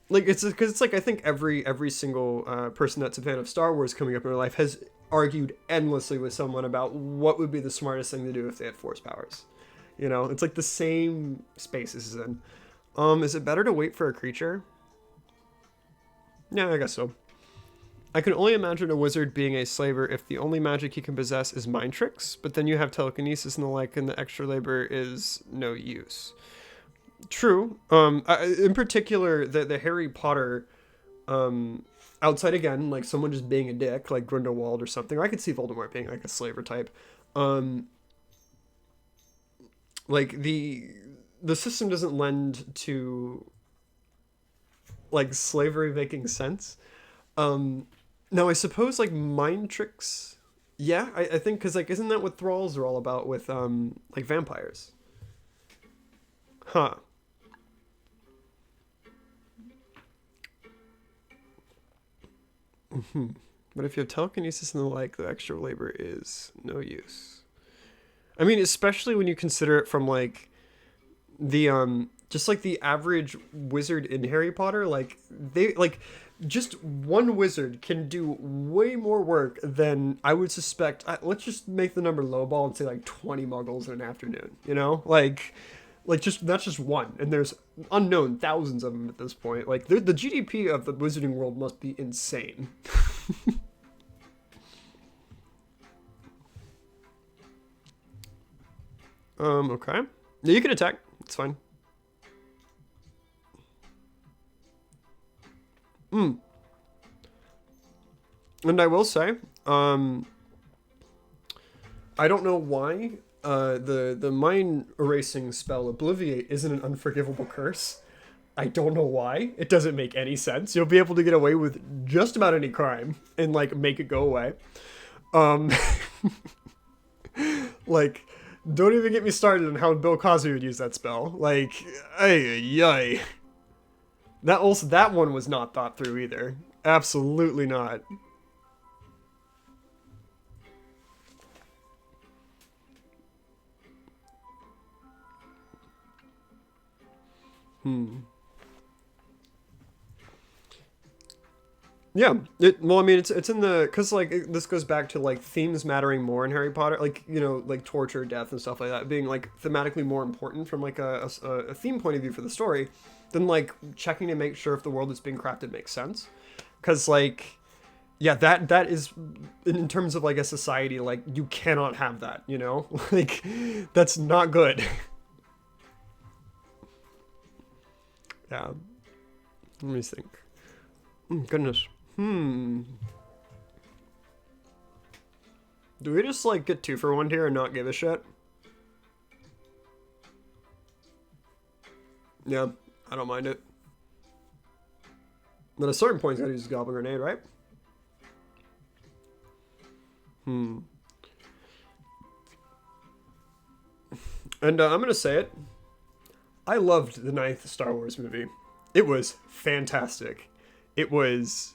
Like it's because it's like I think every single person that's a fan of Star Wars coming up in their life has argued endlessly with someone about what would be the smartest thing to do if they had force powers. You know, it's like the same space this is in. Is it better to wait for a creature? Yeah, I guess so. I can only imagine a wizard being a slaver if the only magic he can possess is mind tricks, but then you have telekinesis and the like, and the extra labor is no use. True. In particular, the Harry Potter, outside again, like someone just being a dick, like Grindelwald or something. Or I could see Voldemort being like a slaver type. Like the system doesn't lend to like slavery making sense. Now I suppose like mind tricks. Yeah, I think because like isn't that what thralls are all about with like vampires? Huh. But if you have telekinesis and the like, the extra labor is no use. I mean, especially when you consider it from like the just like the average wizard in Harry Potter, like they like just one wizard can do way more work than I would suspect. Let's just make the number lowball and say like 20 muggles in an afternoon, you know? Like just that's just one and there's unknown thousands of them at this point. Like the GDP of the wizarding world must be insane. Okay. Yeah, you can attack. It's fine. And I will say, I don't know why the mind erasing spell Obliviate isn't an unforgivable curse. I don't know why. It doesn't make any sense. You'll be able to get away with just about any crime and like make it go away. Um, like, don't even get me started on how Bill Cosby would use that spell. Like, ay, ay. That one was not thought through either. Absolutely not. Yeah. Well, I mean, it's in the because like this goes back to like themes mattering more in Harry Potter, like like torture, death, and stuff like that being like thematically more important from like a theme point of view for the story than like checking to make sure if the world that's being crafted makes sense. Because like yeah, that is in terms of like a society, like you cannot have that, like that's not good. Yeah. Let me think. Goodness. Do we just like get 2-for-1 here and not give a shit? Yeah, I don't mind it. But at a certain point, he's got to use his Goblin Grenade, right? And I'm gonna say it. I loved the 9th Star Wars movie. It was fantastic. It was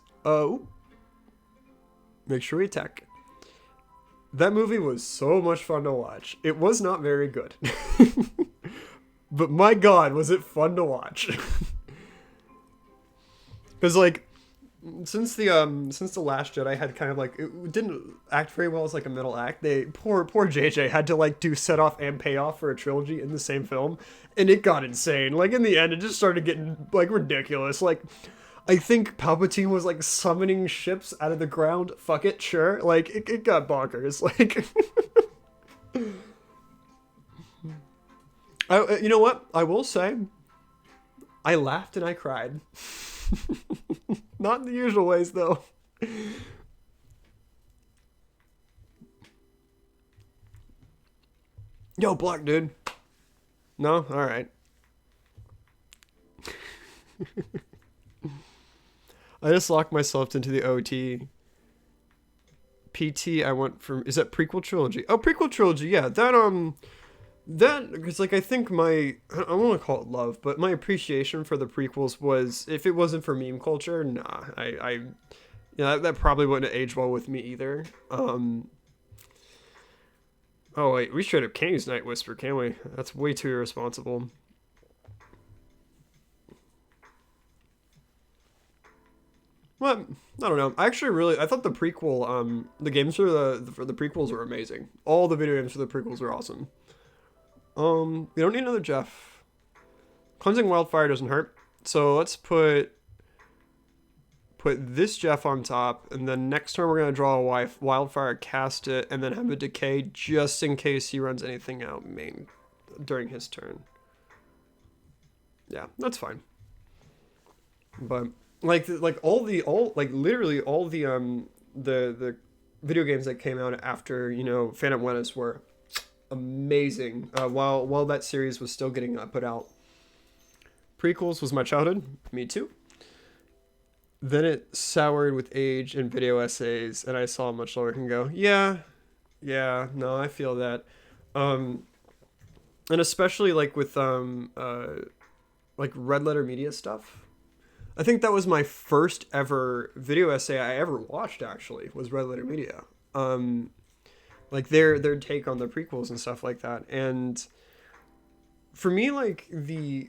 make sure we attack. That movie was so much fun to watch. It was not very good. But my god, was it fun to watch. Because like since the Last Jedi had kind of like it didn't act very well as like a middle act. They poor JJ had to like do set off and payoff for a trilogy in the same film, and it got insane. Like in the end, it just started getting like ridiculous. Like I think Palpatine was like summoning ships out of the ground. Fuck it, sure. Like it got bonkers. Like you know what? I will say, I laughed and I cried. Not in the usual ways, though. Yo, block, dude. No? Alright. I just locked myself into the OT. PT, I went from... Is that prequel trilogy? Oh, prequel trilogy, yeah. That, because, like, I think I don't want to call it love, but my appreciation for the prequels was, if it wasn't for meme culture, nah, that probably wouldn't have aged well with me either. Oh, wait, we straight up can't use Night Whisper, can we? That's way too irresponsible. Well, I don't know. I thought the prequel, the games for the prequels were amazing. All the video games for the prequels were awesome. We don't need another Jeff. Cleansing Wildfire doesn't hurt. So let's put this Jeff on top, and then next turn we're going to draw a Wildfire, cast it, and then have a Decay just in case he runs anything out main during his turn. Yeah, that's fine. But literally all the video games that came out after, Phantom Menace were amazing. While that series was still getting put out. Prequels was my childhood. Me too. Then it soured with age and video essays, and I saw how much lower it can go. Yeah, no, I feel that. And especially like with like Red Letter Media stuff. I think that was my first ever video essay I ever watched, actually, was Red Letter Media. Like their take on the prequels and stuff like that. And for me, like the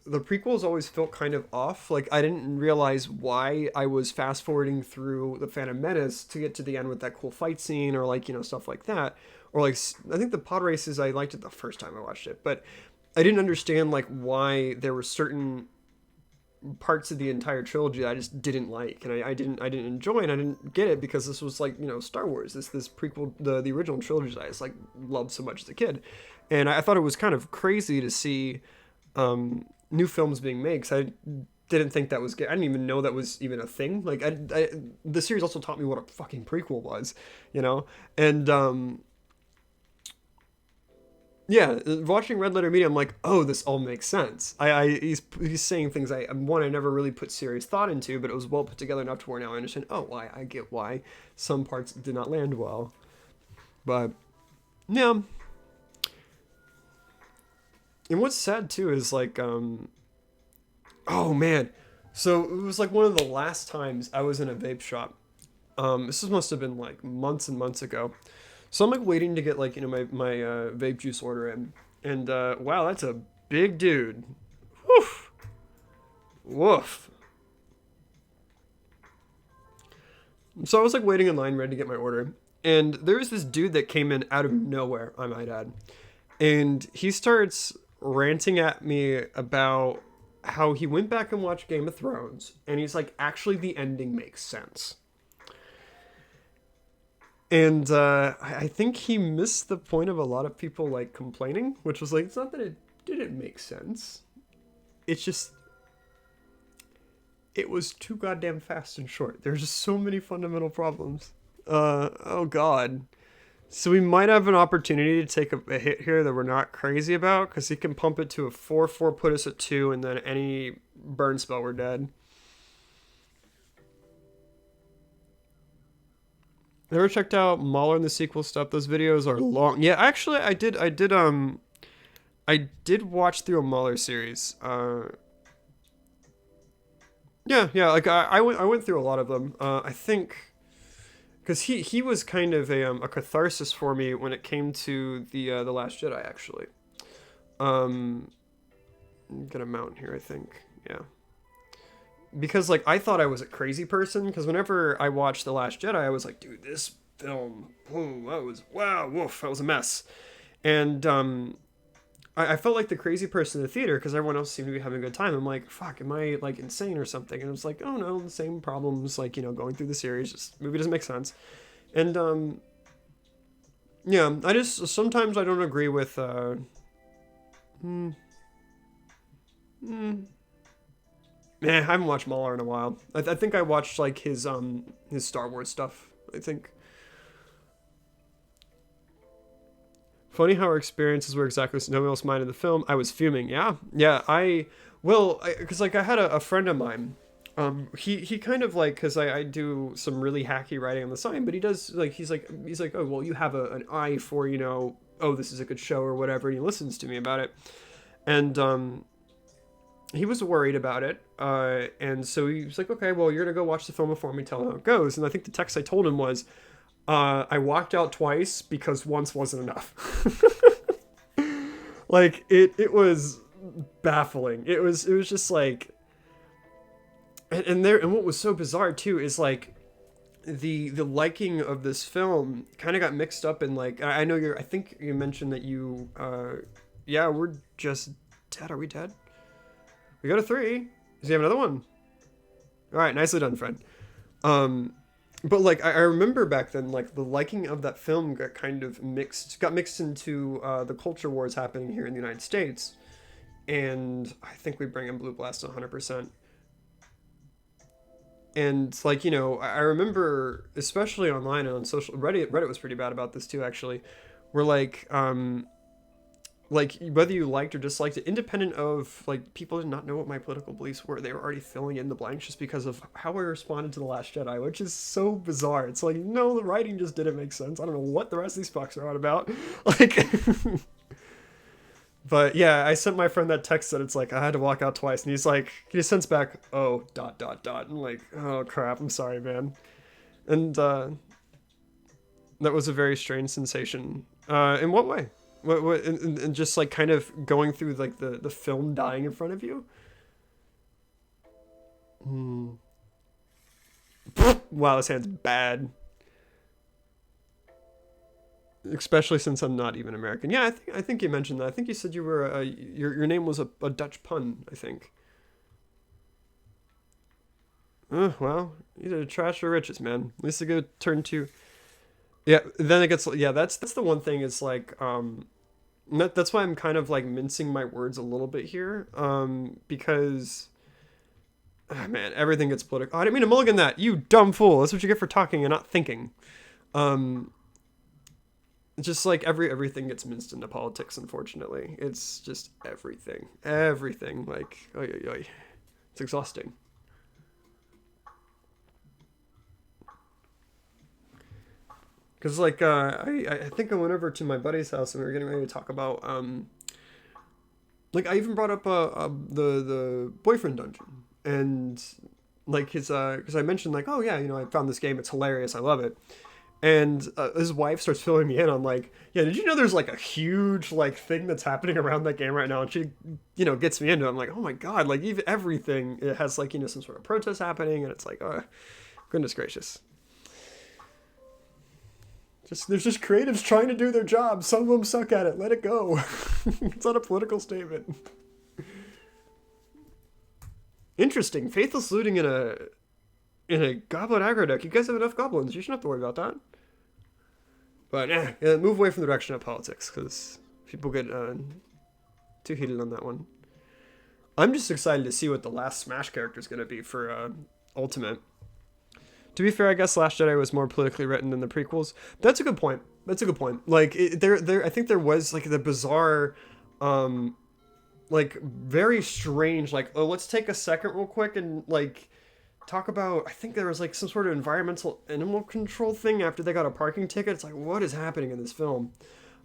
prequels always felt kind of off. Like I didn't realize why I was fast forwarding through the Phantom Menace to get to the end with that cool fight scene, or like stuff like that. Or like I think the pod races, I liked it the first time I watched it, but I didn't understand like why there were certain parts of the entire trilogy that I just didn't like, and I didn't enjoy, and I didn't get it because this was like Star Wars, this prequel, the original trilogy that I just like loved so much as a kid, and I thought it was kind of crazy to see new films being made, because I didn't think that was good. I didn't even know that was even a thing. Like the series also taught me what a fucking prequel was, and Yeah, watching Red Letter Media, I'm like, oh, this all makes sense. He's saying things I never really put serious thought into, but it was well put together enough to where now I understand. Oh, why I get why some parts did not land well, but yeah. And what's sad too is like, oh man, so it was like one of the last times I was in a vape shop. Must have been like months and months ago. So I'm like waiting to get like my vape juice order in, and wow, that's a big dude. Woof, woof. So I was like waiting in line, ready to get my order, and there was this dude that came in out of nowhere, I might add, and he starts ranting at me about how he went back and watched Game of Thrones, and he's like, actually, the ending makes sense. And I think he missed the point of a lot of people like complaining, which was like, it's not that it didn't make sense. It's just, it was too goddamn fast and short. There's just so many fundamental problems. Oh god. So we might have an opportunity to take a hit here that we're not crazy about, because he can pump it to a 4/4, put us at 2, and then any burn spell, we're dead. Never checked out Mahler and the sequel stuff. Those videos are long. Yeah, actually, I did watch through a Mahler series. Yeah, like I went through a lot of them. I think because he was kind of a catharsis for me when it came to the Last Jedi. Actually, um, get a mountain here. I think, yeah, because like I thought I was a crazy person, because whenever I watched The Last Jedi, I was like, dude, this film, whoa, that was wow, woof, that was a mess, and I felt like the crazy person in the theater because everyone else seemed to be having a good time. I'm like, fuck, am I like insane or something? And it was like, oh no, the same problems, like, going through the series. Just movie doesn't make sense. And yeah, I just sometimes I don't agree with hmm, hmm. I haven't watched Mahler in a while. I think I watched like his Star Wars stuff. I think. Funny how our experiences were exactly no one else minded the film. I was fuming. Yeah. Because like I had a friend of mine. He kind of like, because I do some really hacky writing on the side, but he does like he's like, oh well, you have an eye for oh, this is a good show or whatever, and he listens to me about it, and he was worried about it, and so he was like, okay, well, you're gonna go watch the film before me, tell him how it goes, and I think the text I told him was, I walked out twice because once wasn't enough. Like it was baffling. It was just like, and what was so bizarre too is like the liking of this film kind of got mixed up in like, I know I think you mentioned that you yeah, we're just dead. Are we dead? We got a 3. Does he have another one? All right, nicely done, friend. But like I remember back then, like the liking of that film got mixed into the culture wars happening here in the United States, and I think we bring in Blue Blast 100%. And like I remember, especially online and on social Reddit was pretty bad about this too. Actually, where like whether you liked or disliked it, independent of like people did not know what my political beliefs were, they were already filling in the blanks just because of how I responded to The Last Jedi, which is so bizarre. It's like, no, the writing just didn't make sense. I don't know what the rest of these fucks are on about. Like but yeah, I sent my friend that text that it's like I had to walk out twice, and he's like, he just sends back, oh dot dot dot. I'm like, oh crap, I'm sorry, man. And that was a very strange sensation. In what way? And just like kind of going through like the film dying in front of you. Wow, this hand's bad. Especially since I'm not even American. Yeah, I think you mentioned that. I think you said you were your name was a Dutch pun, I think. Well, either trash or riches, man. At least a good turn to. Yeah, then it gets, yeah, that's the one thing is like that's why I'm kind of like mincing my words a little bit here, because man, everything gets political. Oh, I didn't mean to mulligan that, you dumb fool. That's what you get for talking and not thinking. Um just like everything gets minced into politics, unfortunately. It's just everything, like, oy, oy, oy. It's exhausting. Because, like, I think I went over to my buddy's house and we were getting ready to talk about, like, I even brought up the boyfriend dungeon. And, like, because I mentioned, like, oh, yeah, I found this game. It's hilarious. I love it. And his wife starts filling me in on, like, yeah, did you know there's, like, a huge, like, thing that's happening around that game right now? And she, gets me into it. I'm like, oh, my God. Like, even everything, it has, like, some sort of protest happening. And it's like, oh, goodness gracious. There's just creatives trying to do their job. Some of them suck at it. Let it go. It's not a political statement. Interesting. Faithless looting in a goblin aggro deck. You guys have enough goblins. You shouldn't have to worry about that. But yeah, move away from the direction of politics because people get too heated on that one. I'm just excited to see what the last Smash character is going to be for Ultimate. To be fair, I guess Last Jedi was more politically written than the prequels. That's a good point. Like, I think there was, like, the bizarre, like, very strange, like, oh, let's take a second real quick and, like, talk about, I think there was, like, some sort of environmental animal control thing after they got a parking ticket. It's like, what is happening in this film?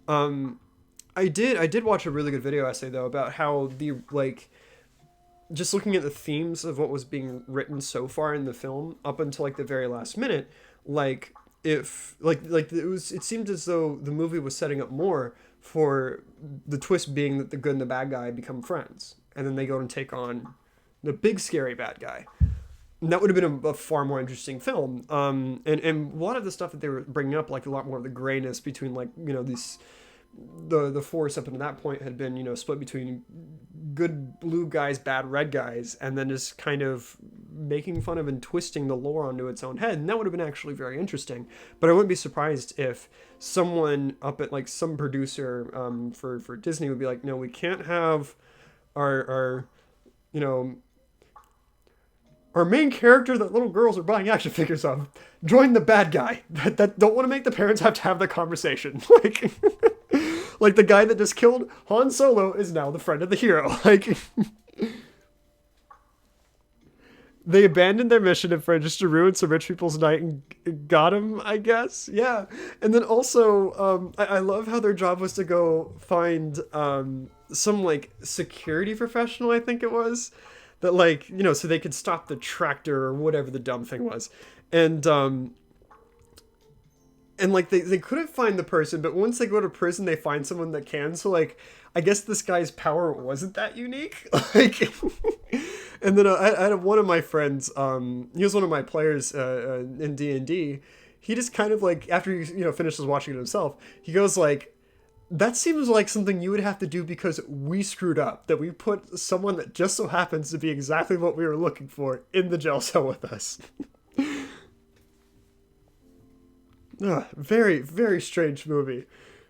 I did watch a really good video essay, though, about how the, like, just looking at the themes of what was being written so far in the film up until like the very last minute, like if it seemed as though the movie was setting up more for the twist being that the good and the bad guy become friends and then they go and take on the big scary bad guy. And that would have been a far more interesting film. And a lot of the stuff that they were bringing up, like a lot more of the grayness between like, these the force up until that point had been, split between good blue guys, bad red guys, and then just kind of making fun of and twisting the lore onto its own head. And that would have been actually very interesting. But I wouldn't be surprised if someone up at like some producer for Disney would be like, no, we can't have our our main character that little girls are buying action figures of join the bad guy that don't want to make the parents have to have the conversation. Like the guy that just killed Han Solo is now the friend of the hero. Like, they abandoned their mission and friend just to ruin some rich people's night and got him, I guess. Yeah. And then also, I love how their job was to go find some like security professional, I think it was, that like, so they could stop the tractor or whatever the dumb thing was. And like they couldn't find the person, but once they go to prison, they find someone that can. So like, I guess this guy's power wasn't that unique. Like, and then I had one of my friends. He was one of my players in D&D. He just kind of like after he finishes watching it himself, he goes like, that seems like something you would have to do because we screwed up. That we put someone that just so happens to be exactly what we were looking for in the jail cell with us. Very, very strange movie.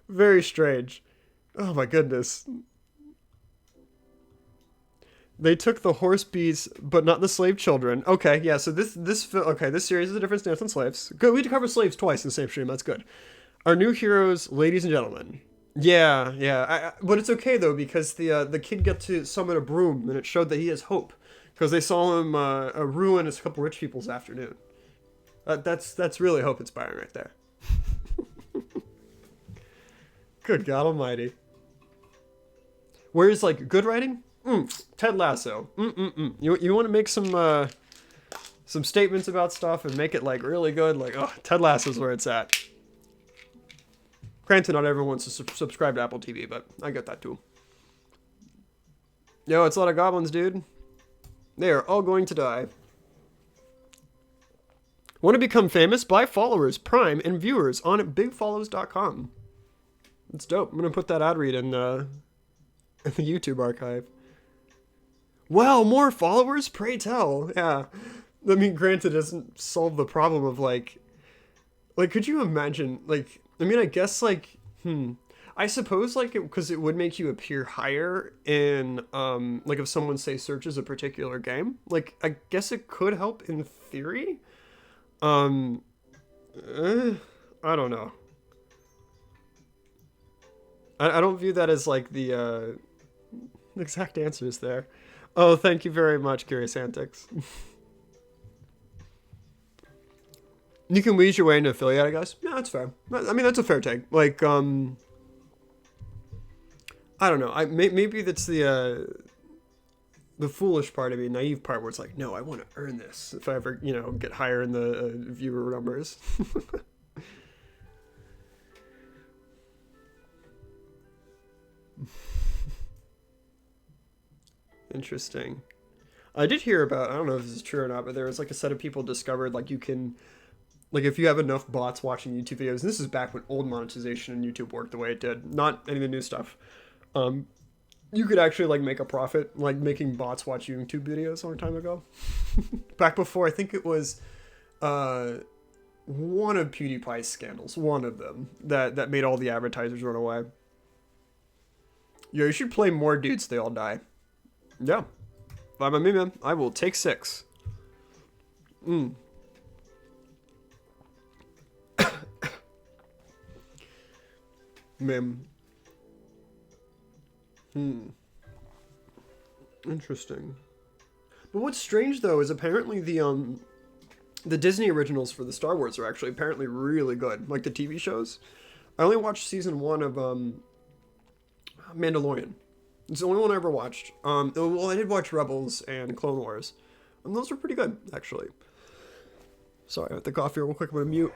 Very strange. Oh my goodness. They took the horse bees, but not the slave children. Okay, yeah, so this series is a different stance on slaves. Good, we had to cover slaves twice in the same stream, that's good. Our new heroes, ladies and gentlemen. Yeah. But it's okay though, because the kid got to summon a broom, and it showed that he has hope. Because they saw him ruin a couple rich people's afternoon. That's really hope inspiring right there. Good God Almighty. Whereas like good writing, Ted Lasso. You want to make some statements about stuff and make it like really good. Like, oh, Ted Lasso's where it's at. Granted, not everyone wants to subscribe to Apple TV, but I get that too. Yo, it's a lot of goblins, dude. They are all going to die. Want to become famous? Buy followers, Prime, and viewers on bigfollows.com. It's dope. I'm going to put that ad read in the YouTube archive. Wow, more followers? Pray tell. Yeah. I mean, granted, it doesn't solve the problem of, like, could you imagine, like, I mean, I guess, like, I suppose, like, because it would make you appear higher in, like, if someone, say, searches a particular game. Like, I guess it could help in theory. I don't know. I don't view that as like the exact answers there. Oh, thank you very much, Curious Antics. You can wease your way into affiliate, I guess. Yeah, that's fair. I mean, that's a fair take. Like, I don't know. Maybe that's the foolish part of me, naive part, where it's like, no, I want to earn this if I ever, get higher in the viewer numbers. Interesting. I did hear about, I don't know if this is true or not, but there was like a set of people discovered like you can, like if you have enough bots watching YouTube videos, and this is back when old monetization in YouTube worked the way it did, not any of the new stuff. You could actually like make a profit like making bots watch YouTube videos a long time ago. Back before, I think it was one of PewDiePie's scandals, one of them that made all the advertisers run away. Yo, you should play more Dudes They All Die. Yeah. By me, man. I will take 6. Mim. Interesting. But what's strange though is apparently the Disney originals for the Star Wars are actually apparently really good. Like the TV shows. I only watched season 1 of Mandalorian. It's the only one I ever watched. Well, I did watch Rebels and Clone Wars, and those were pretty good actually. Sorry, I have the coffee real quick. I'm gonna mute.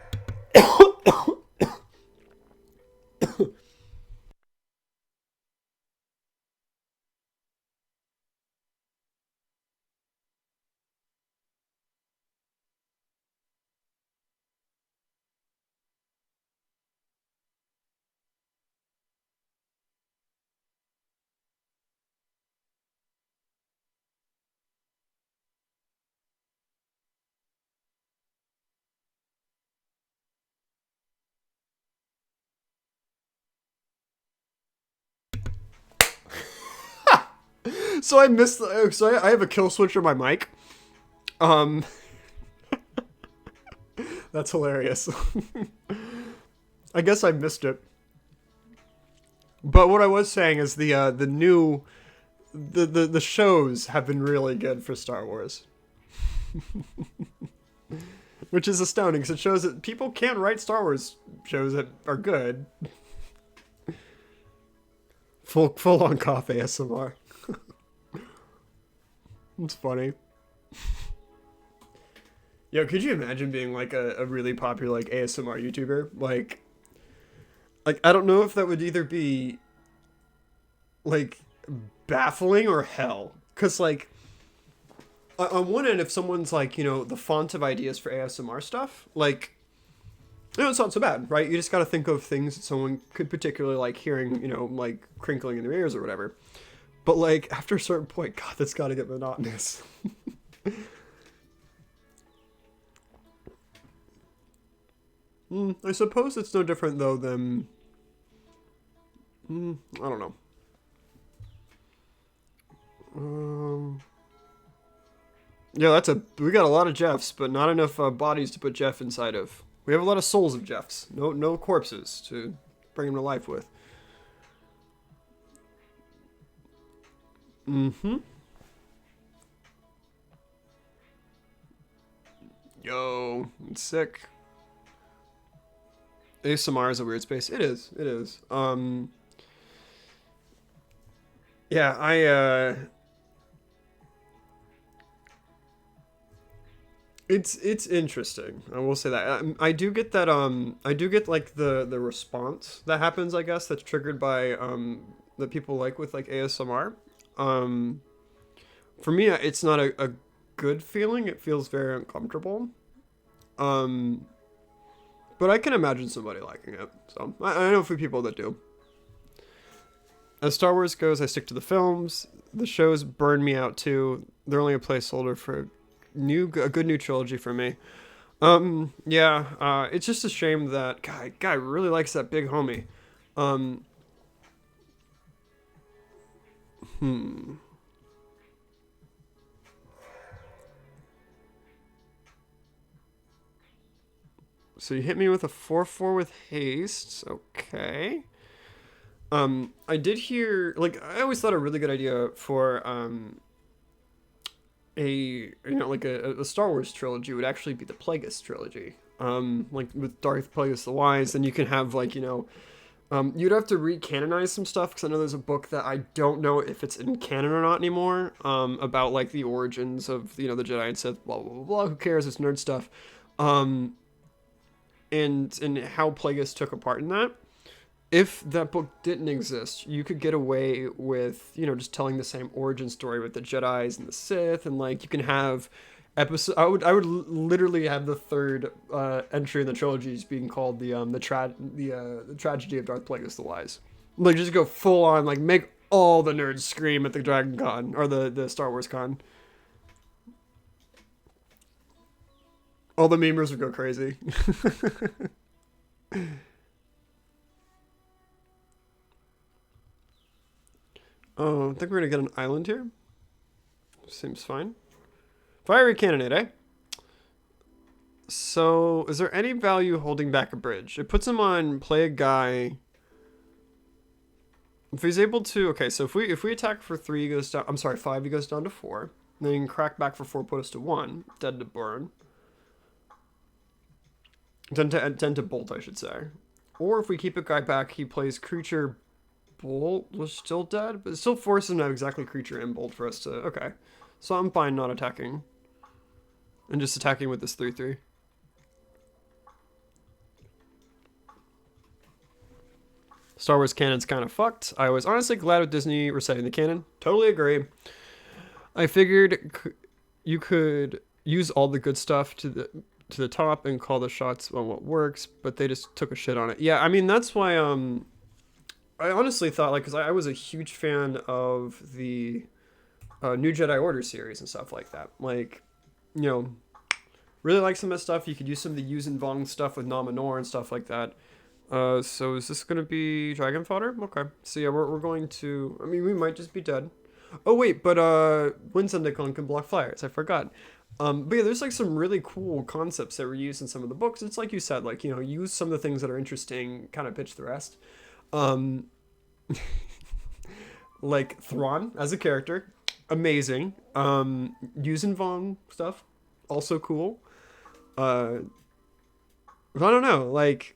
So I missed. So I have a kill switch on my mic. That's hilarious. I guess I missed it. But what I was saying is the new the shows have been really good for Star Wars. Which is astounding because it shows that people can write Star Wars shows that are good. Full on cough ASMR. It's funny. Yo, could you imagine being like a really popular like ASMR YouTuber? Like I don't know if that would either be like baffling or hell. Cause like on one end, if someone's like, the font of ideas for ASMR stuff, like, it's not so bad, right? You just got to think of things that someone could particularly like hearing, like crinkling in their ears or whatever. But like after a certain point, God, that's got to get monotonous. I suppose it's no different though than, I don't know. Yeah, we got a lot of Jeffs, but not enough bodies to put Jeff inside of. We have a lot of souls of Jeffs, no corpses to bring him to life with. Yo, it's sick. ASMR is a weird space. It is. Yeah, it's interesting. I will say that. I do get that. I do get like the response that happens. I guess that's triggered by that people like with like ASMR. For me, it's not a good feeling. It feels very uncomfortable. But I can imagine somebody liking it. So I know a few people that do. As Star Wars goes, I stick to the films. The shows burn me out too. They're only a placeholder for a good new trilogy for me. Yeah, it's just a shame that guy really likes that big homie. So you hit me with a 4/4 with haste. Okay. I did hear, like, I always thought a really good idea for like a Star Wars trilogy would actually be the Plagueis trilogy. Like with Darth Plagueis the Wise, then you can have like, you'd have to recanonize some stuff because I know there's a book that I don't know if it's in canon or not anymore. About like the origins of the Jedi and Sith, blah blah blah blah. Who cares? It's nerd stuff. And how Plagueis took a part in that. If that book didn't exist, you could get away with, just telling the same origin story with the Jedis and the Sith, and like you can have episode. I would literally have the third entry in the trilogies being called the tragedy of Darth Plagueis the Wise. Like just go full on, like make all the nerds scream at the Dragon Con or the Star Wars Con. All the memers would go crazy. Oh, I think we're gonna get an island here. Seems fine. Fiery cannonade, eh? So, is there any value holding back a bridge? It puts him on play a guy. If he's able to, okay, so if we attack for 3, he goes down. I'm sorry, 5, he goes down to 4. Then he can crack back for 4, put us to 1, dead to burn. 10 to bolt, I should say. Or if we keep a guy back, he plays creature. Bolt was still dead, but it still forces him to have exactly creature and bolt for us to. Okay, so I'm fine not attacking and just attacking with this 3/3. Star Wars canon's kind of fucked. I was honestly glad with Disney resetting the canon. Totally agree. I figured you could use all the good stuff to the top and call the shots on what works, but they just took a shit on it. Yeah, I mean that's why I honestly thought, like, because I was a huge fan of the New Jedi Order series and stuff like that. Like, really like some of that stuff. You could use some of the Yuuzhan Vong stuff with Nom Anor and stuff like that. So is this going to be dragon fodder? Okay. So yeah, we're going to, I mean, we might just be dead. Oh wait, but Wind Syndicon can block flyers. I forgot. But yeah, there's like some really cool concepts that were used in some of the books. It's like you said, like, use some of the things that are interesting, kind of pitch the rest. Like Thrawn as a character, amazing. Yuuzhan Vong stuff, also cool. I don't know, like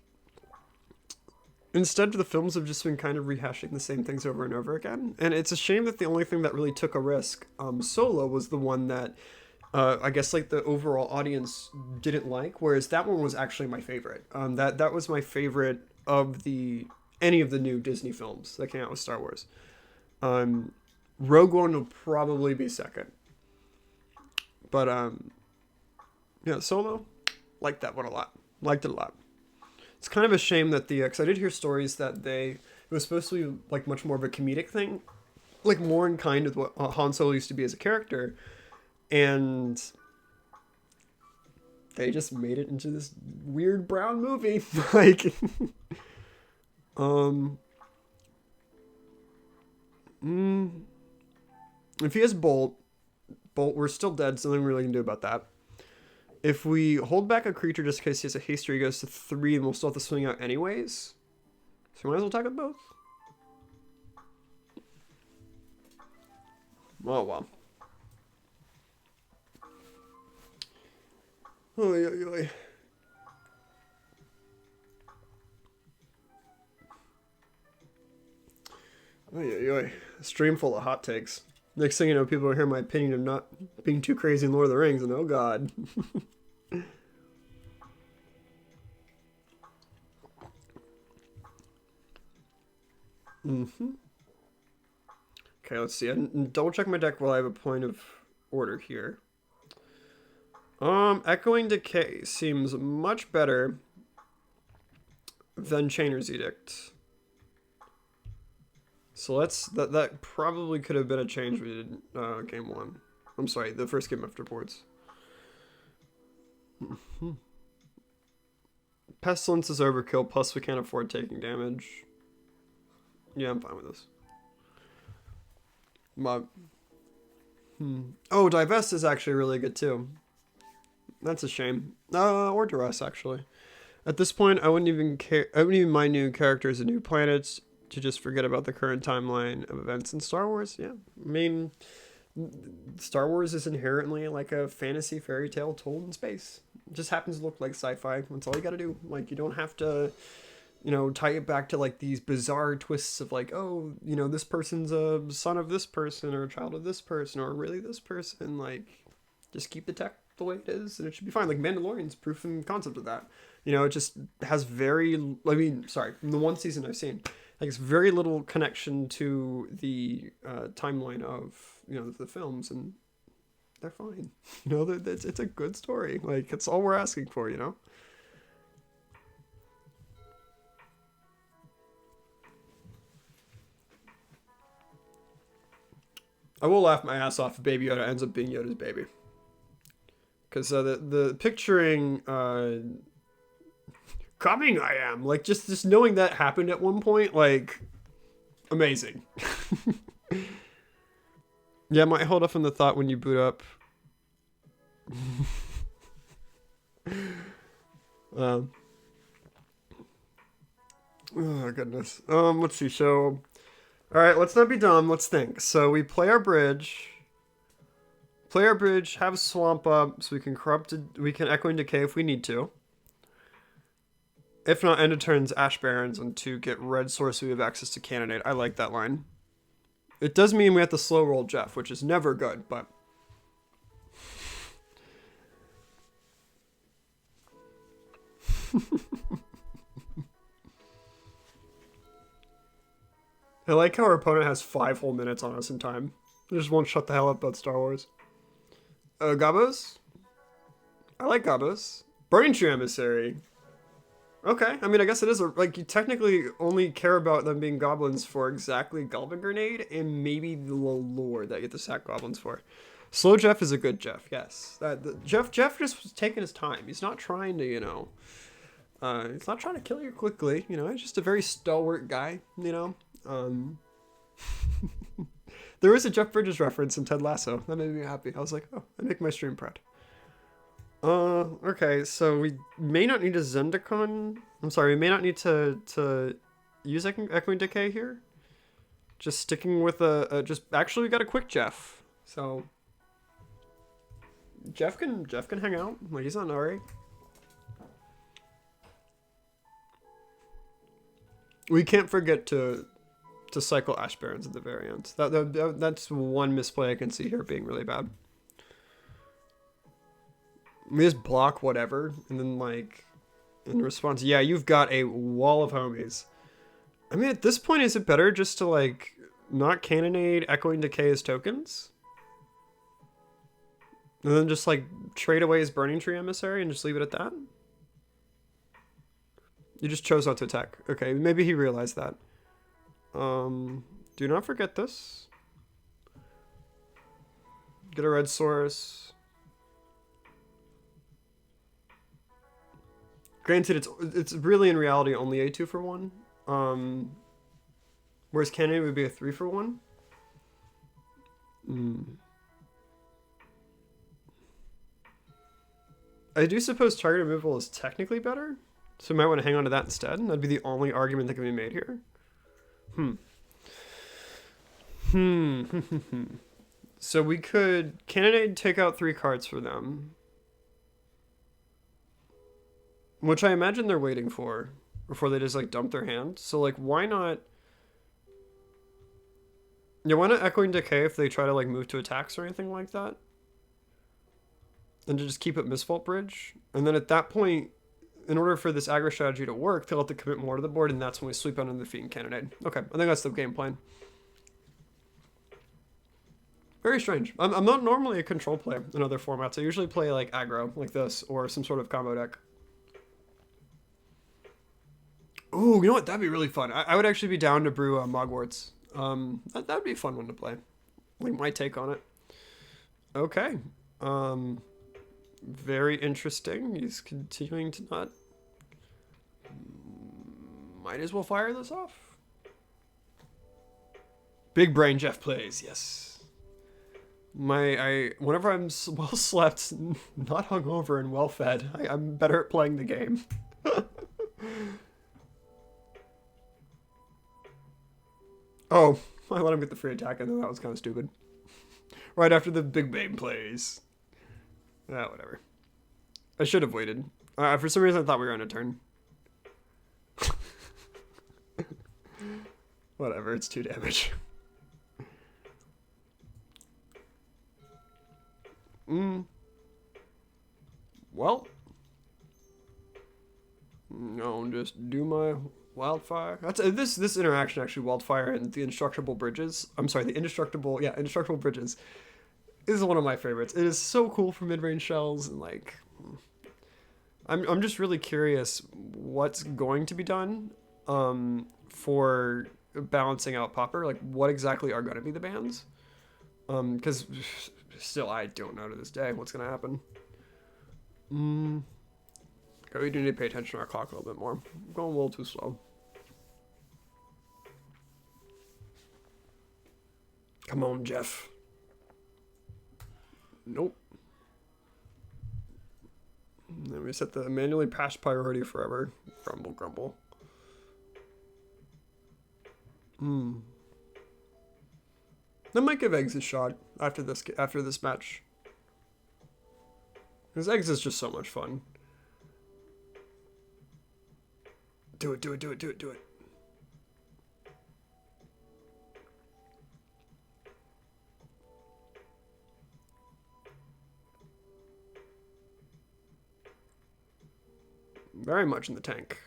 instead the films have just been kind of rehashing the same things over and over again, and it's a shame that the only thing that really took a risk, Solo, was the one that I guess like the overall audience didn't like, whereas that one was actually my favorite. That was my favorite of any of the new Disney films that came out with Star Wars. Rogue One will probably be second. But yeah, Solo, liked that one a lot. Liked it a lot. It's kind of a shame that because I did hear stories that it was supposed to be like much more of a comedic thing, like more in kind with what Han Solo used to be as a character, and they just made it into this weird brown movie. Like if he has bolt, we're still dead, so nothing really can do about that. If we hold back a creature just in case he has a haste, he goes to 3, and we'll still have to swing out anyways. So we might as well attack with both. Oh well. Oh yeah. A stream full of hot takes. Next thing you know, people will hear my opinion of not being too crazy in Lord of the Rings, and oh god. Okay, let's see. Double check my deck while I have a point of order here. Echoing Decay seems much better than Chainer's Edict. So that probably could have been a change we did game 1. I'm sorry, the first game after boards. Pestilence is overkill, plus we can't afford taking damage. Yeah, I'm fine with this. Oh, Divest is actually really good too. That's a shame. Or Duress, actually. At this point, I wouldn't even care. I wouldn't even mind new characters and new planets. to just forget about the current timeline of events in Star Wars. Yeah, I mean, Star Wars is inherently like a fantasy fairy tale told in space. It just happens to look like sci-fi. That's all you got to do. Like, you don't have to, you know, tie it back to like these bizarre twists of like, oh, you know, this person's a son of this person or a child of this person or really this person. Like, just keep the tech the way it is and it should be fine. Like Mandalorian's proof and concept of that. You know, it just has very, I mean, sorry, from the one season I've seen, like it's very little connection to the timeline of, you know, the films, and they're fine. You know, it's a good story. Like, it's all we're asking for, you know? I will laugh my ass off if Baby Yoda ends up being Yoda's baby. Because the picturing... coming I am. Like, just knowing that happened at one point, like, amazing. Yeah, might hold off on the thought when you boot up. Oh, goodness. Let's see, so... Alright, let's not be dumb, let's think. So we play our bridge. Have Swamp up, so we can Echoing Decay if we need to. If not, end of turns Ash Barrens and to get red source so we have access to Cannonade. I like that line. It does mean we have to slow roll Jeff, which is never good, but... I like how our opponent has 5 whole minutes on us in time. They just won't shut the hell up about Star Wars. Gabos? I like Gabos. Burning Tree Emissary. Okay, I mean, I guess it is like, you technically only care about them being goblins for exactly Goblin Grenade and maybe the lore that you get to sack goblins for. Slow Jeff is a good Jeff, yes. Jeff just was taking his time. He's not trying to, you know, he's not trying to kill you quickly, you know, he's just a very stalwart guy, you know. There was a Jeff Bridges reference in Ted Lasso. That made me happy. I was like, oh, I make my stream proud. Okay, so we may not need a Zendikon. I'm sorry, we may not need to use Echoing Decay here. Just sticking with actually we got a quick Jeff. So Jeff can hang out. Like, he's not in a hurry. We can't forget to cycle Ash Barrens at the very end. That's one misplay I can see here being really bad. We just block whatever, and then, like, in response, yeah, you've got a wall of homies. I mean, at this point, is it better just to, like, not Cannonade Echoing Decay as tokens? And then just, like, trade away his Burning Tree Emissary and just leave it at that? You just chose not to attack. Okay, maybe he realized that. Do not forget this. Get a red source. Granted, it's really in reality only a 2 for 1. Whereas Cannonade would be a 3 for 1. I do suppose target removal is technically better, so we might want to hang on to that instead. That'd be the only argument that can be made here. So we could Cannonade take out 3 cards for them. Which I imagine they're waiting for before they just, like, dump their hand. So, like, why not... You want to Echoing Decay if they try to, like, move to attacks or anything like that? And to just keep it Misfault Bridge? And then at that point, in order for this aggro strategy to work, they'll have to commit more to the board, and that's when we sweep out into the defeat and Cannonade. Okay, I think that's the game plan. Very strange. I'm not normally a control player in other formats. I usually play, like, aggro, like this, or some sort of combo deck. Ooh, you know what? That'd be really fun. I would actually be down to brew Mogwarts. That'd be a fun one to play. Like, my take on it. Okay. Very interesting. He's continuing to not... Might as well fire this off. Big brain Jeff plays, yes. Whenever I'm well slept, not hungover and well fed, I'm better at playing the game. Oh, I let him get the free attack, and then that was kind of stupid. Right after the big bang plays. Ah, whatever. I should have waited. For some reason, I thought we were on a turn. Whatever, it's 2 damage. Well. No, just do my wildfire. That's this interaction actually, wildfire and the indestructible bridges. I'm sorry, the indestructible bridges is one of my favorites. It is so cool for mid-range shells, and like, I'm just really curious what's going to be done for balancing out Pauper. Like, what exactly are going to be the bans? Because still, I don't know to this day what's going to happen. We do need to pay attention to our clock a little bit more. I'm going a little too slow. Come on, Jeff. Nope. Then we set the manually patched priority forever. Grumble, grumble. That might give eggs a shot after this match. Because eggs is just so much fun. Do it, do it, do it, do it, do it. Very much in the tank.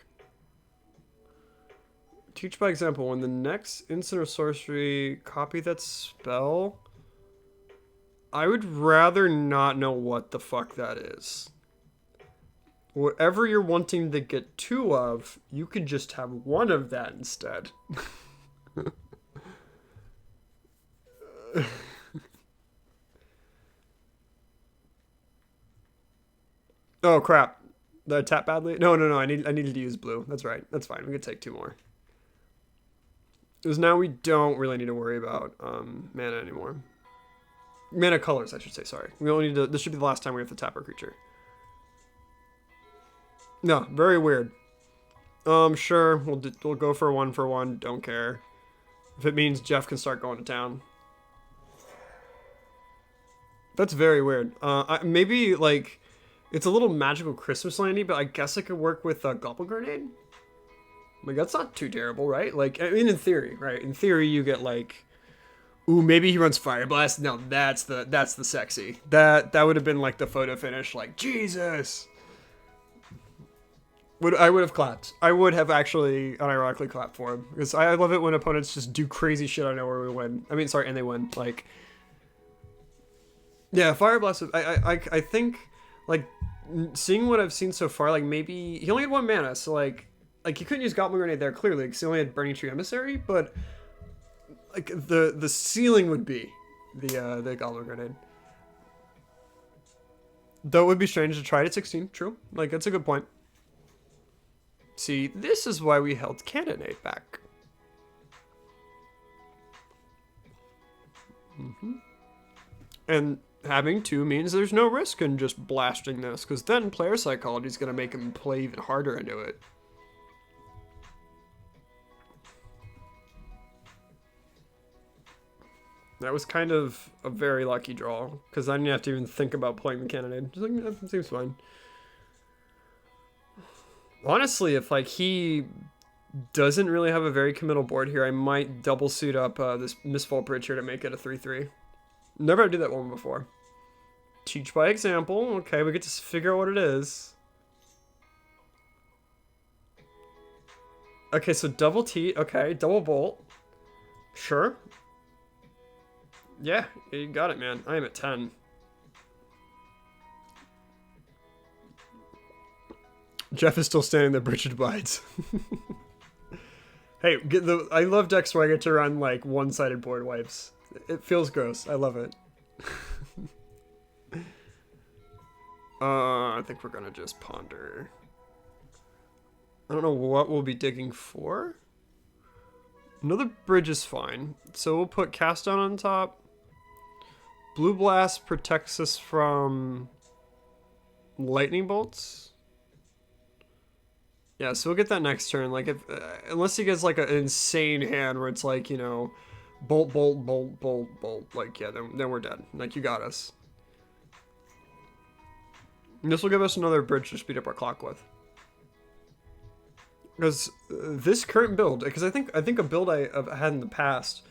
Teach by example. When the next instant or sorcery, copy that spell. I would rather not know what the fuck that is. Whatever you're wanting to get 2 of, you could just have 1 of that instead. Oh crap. Did I tap badly? No. I needed to use blue. That's right. That's fine. We could take 2 more. Because now we don't really need to worry about mana anymore. Mana colors, I should say. Sorry. We only need to. This should be the last time we have to tap our creature. No, very weird. Sure, we'll go for 1 for 1. Don't care. If it means Jeff can start going to town. That's very weird. Maybe like it's a little magical Christmas landy, but I guess it could work with Goblin Grenade. Like that's not too terrible, right? Like I mean, in theory, right? In theory, you get like, ooh, maybe he runs Fire Blast. No, that's the sexy. That would have been like the photo finish. Like Jesus. I would have clapped. I would have actually unironically clapped for him. Because I love it when opponents just do crazy shit I know where we win. I mean, sorry, and they win. Like, yeah, Fire Blast, I think, like, seeing what I've seen so far, like, maybe, he only had 1 mana, so, like he couldn't use Goblin Grenade there, clearly, because he only had Burning Tree Emissary, but, like, the ceiling would be the Goblin Grenade. Though it would be strange to try it at 16, true. Like, that's a good point. See, this is why we held Cannonade back. And having 2 means there's no risk in just blasting this, because then player psychology is going to make him play even harder into it. That was kind of a very lucky draw, because I didn't have to even think about playing the Cannonade. Just like, that seems fine. Honestly, if like he doesn't really have a very committal board here, I might double suit up this Mistfall Bridge here to make it a 3/3. Never had to do that one before. Teach by example. Okay, we get to figure out what it is. Okay, so double T. Okay, double bolt. Sure. Yeah, you got it, man. I am at 10. Jeff is still standing there, Bridget bides. Hey, I love decks where I get to run like one-sided board wipes. It feels gross. I love it. I think we're gonna just ponder. I don't know what we'll be digging for. Another bridge is fine. So we'll put Cast Down on top. Blue Blast protects us from lightning bolts. Yeah, so we'll get that next turn. Like, if unless he gets like an insane hand where it's like, you know, bolt, bolt, bolt, bolt, bolt. Like, yeah, then we're dead. Like, you got us. And this will give us another bridge to speed up our clock with. Because this current build, because I think a build I've had in the past,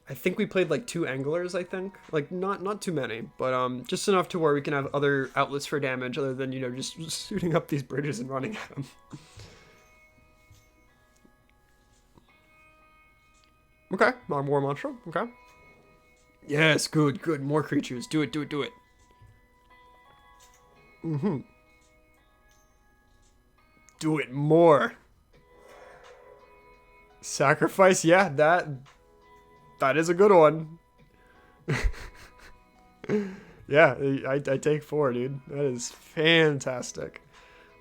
I think we played like 2 anglers. I think like not too many, but just enough to where we can have other outlets for damage other than, you know, just shooting up these bridges and running at them. Okay, more mantra. Okay. Yes, good, good. More creatures. Do it, do it, do it. Mm-hmm. Do it more. Sacrifice, yeah, that is a good one. Yeah, I take 4, dude. That is fantastic.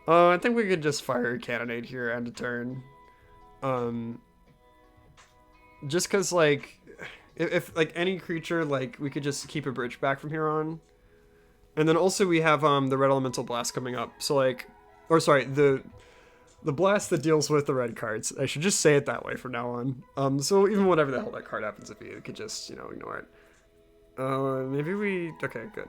I think we could just fire a cannonade here end of turn. Just cause like, if like any creature, like we could just keep a bridge back from here on. And then also we have the red elemental blast coming up. So like, or sorry, the blast that deals with the red cards. I should just say it that way from now on. So even whatever the hell that card happens to be, we could just, you know, ignore it. Maybe we, okay, good.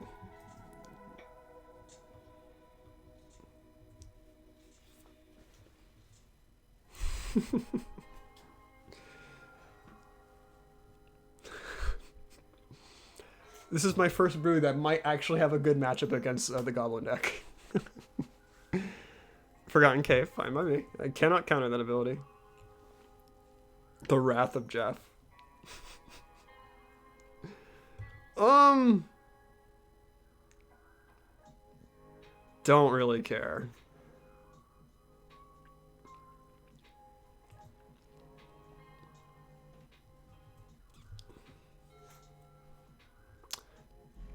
This is my first brew that might actually have a good matchup against the Goblin deck. Forgotten Cave, fine by me. I cannot counter that ability. The Wrath of Jeff. Don't really care.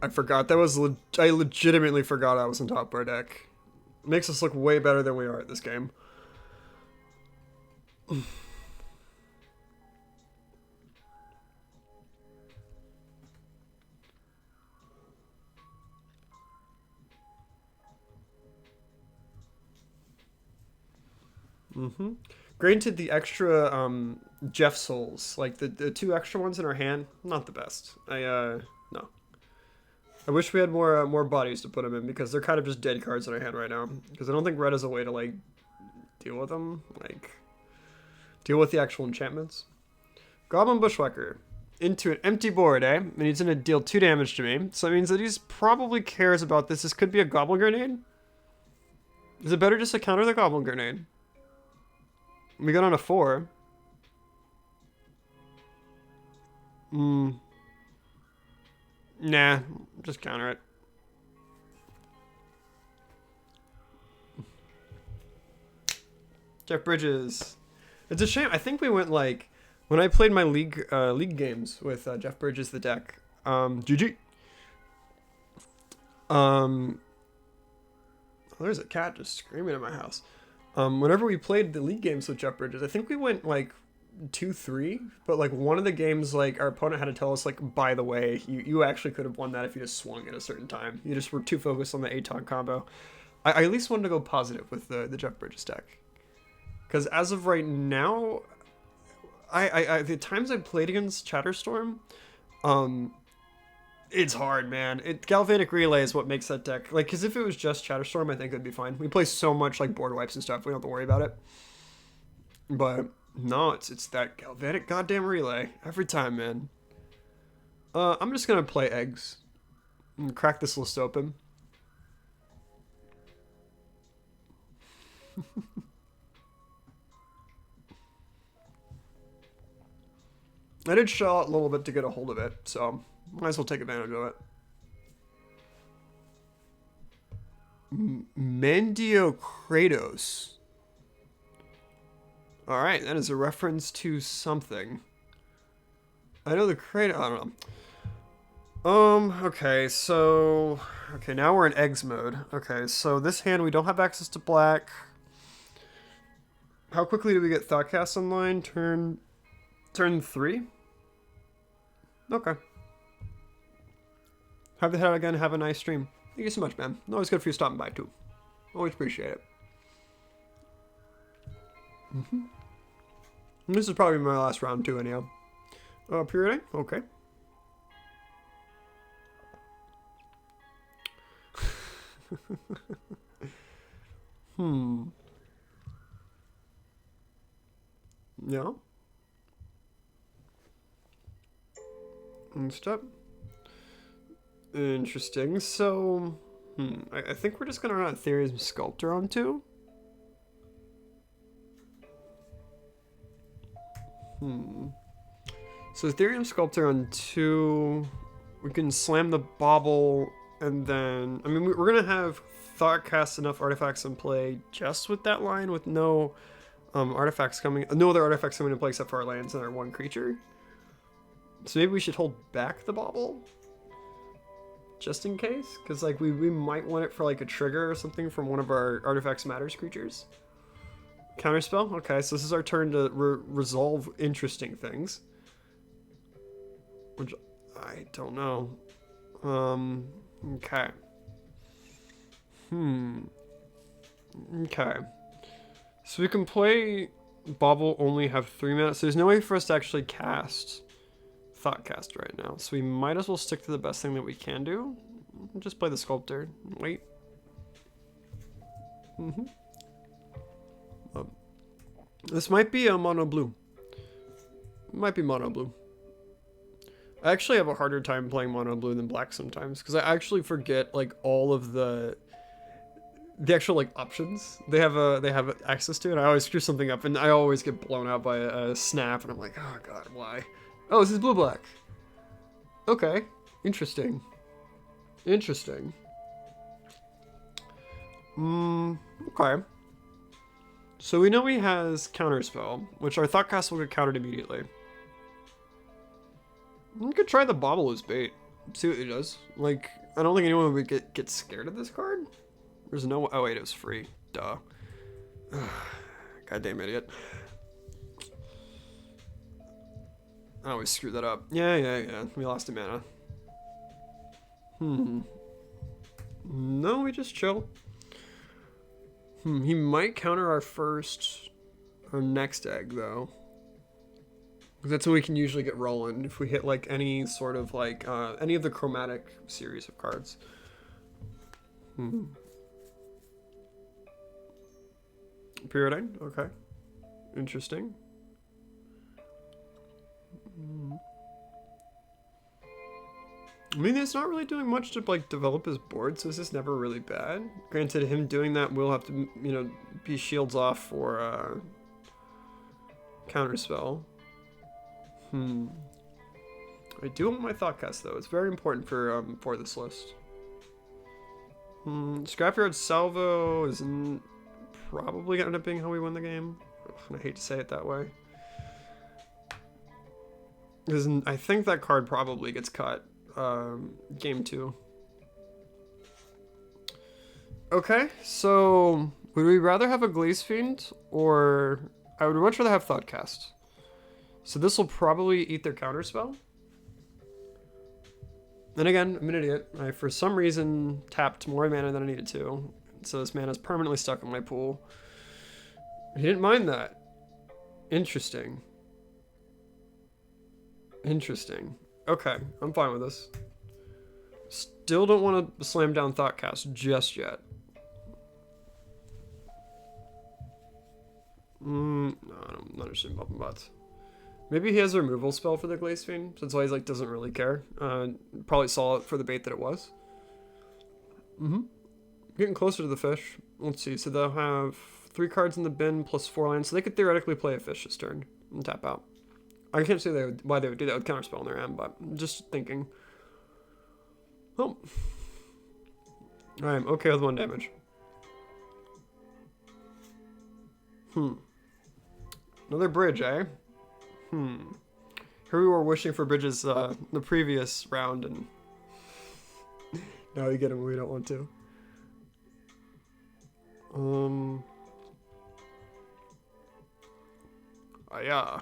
I forgot that was I legitimately forgot I was in top bar deck. It makes us look way better than we are at this game. Granted, the extra Jeff souls, like the 2 extra ones in our hand, not the best. No. I wish we had more bodies to put them in, because they're kind of just dead cards in our hand right now. Because I don't think red is a way to like deal with them, like deal with the actual enchantments. Goblin Bushwhacker into an empty board, eh? And he's gonna deal 2 damage to me, so that means that he's probably cares about this. This could be a Goblin Grenade. Is it better just to counter the Goblin Grenade? We got on a 4. Nah, just counter it. Jeff Bridges. It's a shame. I think we went like, when I played my league games with Jeff Bridges, the deck. GG. Oh, there's a cat just screaming at my house. Whenever we played the league games with Jeff Bridges, I think we went like 2-3, but like one of the games, like our opponent had to tell us, like, by the way, you actually could have won that if you just swung at a certain time. You just were too focused on the Aton combo. I at least wanted to go positive with the Jeff Bridges deck, because as of right now, I the times I played against Chatterstorm, it's hard, man. Galvanic Relay is what makes that deck, like, because if it was just Chatterstorm, I think it'd be fine. We play so much like board wipes and stuff, we don't have to worry about it. But no, it's that Galvanic goddamn Relay every time, man. I'm just gonna play eggs and crack this list open. I did shell out a little bit to get a hold of it, so might as well take advantage of it. Mendio Kratos. Alright, that is a reference to something. I know the Kratos, I don't know. Okay, so... Okay, now we're in eggs mode. Okay, so this hand we don't have access to black. How quickly do we get Thoughtcast online? Turn 3? Okay. Have the head again, have a nice stream. Thank you so much, man. Always good for you stopping by, too. Always appreciate it. This is probably my last round too, anyhow. Purity? Okay. Yeah. Step. Interesting. So, I think we're just gonna run Ethereum Sculptor on 2. So Ethereum Sculptor on 2. We can slam the bauble, and then I mean we're gonna have Thoughtcast enough artifacts in play just with that line, with no artifacts coming, no other artifacts coming into play except for our lands and our 1 creature. So maybe we should hold back the bauble, just in case, because like we might want it for like a trigger or something from one of our Artifacts Matters creatures. Counterspell? Okay, so this is our turn to resolve interesting things. Which, I don't know. Okay. Okay. So we can play Bauble, only have 3 mana, so there's no way for us to actually cast Thoughtcast right now. So we might as well stick to the best thing that we can do. Just play the Sculptor. Wait. This might be a mono blue. Might be mono blue. I actually have a harder time playing mono blue than black sometimes, because I actually forget like all of the actual like options they have access to, and I always screw something up, and I always get blown out by a snap, and I'm like, oh god, why? Oh, this is blue black. Okay, interesting. Interesting. Okay. So we know he has Counterspell, which our Thoughtcast will get countered immediately. We could try the Bauble as bait. See what he does. Like, I don't think anyone would get scared of this card. There's no... Oh wait, it was free. Duh. Goddamn idiot. I always screw that up. Yeah. We lost a mana. No, we just chill. He might counter our next egg, though. That's when we can usually get rolling, if we hit like any sort of like, any of the chromatic series of cards. Pyridine, okay. Interesting. I mean, it's not really doing much to like develop his board, so this is never really bad. Granted, him doing that will have to, you know, be shields off for Counterspell. I do want my Thoughtcast though. It's very important for this list. Scrapyard Salvo isn't probably gonna end up being how we win the game. Ugh, I hate to say it that way. Because I think that card probably gets cut. Game 2. Okay, so would we rather have a Glaze Fiend, or I would much rather have Thoughtcast. So this will probably eat their Counterspell. And again, I'm an idiot. I for some reason tapped more mana than I needed to, so this mana is permanently stuck in my pool. He didn't mind that. Interesting. Interesting. Okay, I'm fine with this. Still don't want to slam down Thoughtcast just yet. No, I'm not interested in bumping bots. Maybe he has a removal spell for the Glaze Fiend, so that's why he's like doesn't really care. Probably saw it for the bait that it was. Getting closer to the fish. Let's see, so they'll have 3 cards in the bin plus 4 lands, so they could theoretically play a fish this turn and tap out. I can't say why they would do that with Counterspell in their hand, but I'm just thinking. Oh. I'm okay with 1 damage. Another bridge, eh? Here we were wishing for bridges the previous round, and now we get them when we don't want to. Yeah.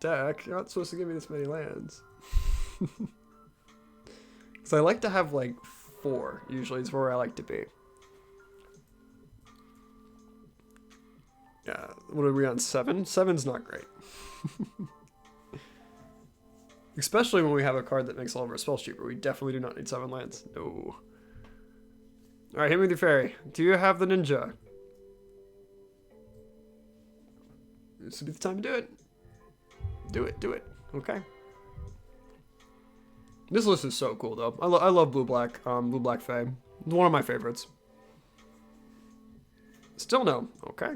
Deck, you're not supposed to give me this many lands. Because I like to have like 4 usually is where I like to be. Yeah, what are we on, 7? 7's not great. Especially when we have a card that makes all of our spells cheaper. We definitely do not need 7 lands. No. Alright, hit me with your fairy. Do you have the ninja? This would be the time to do it. Do it, do it. Okay. This list is so cool, though. I love blue-black Fae. It's one of my favorites. Still no. Okay.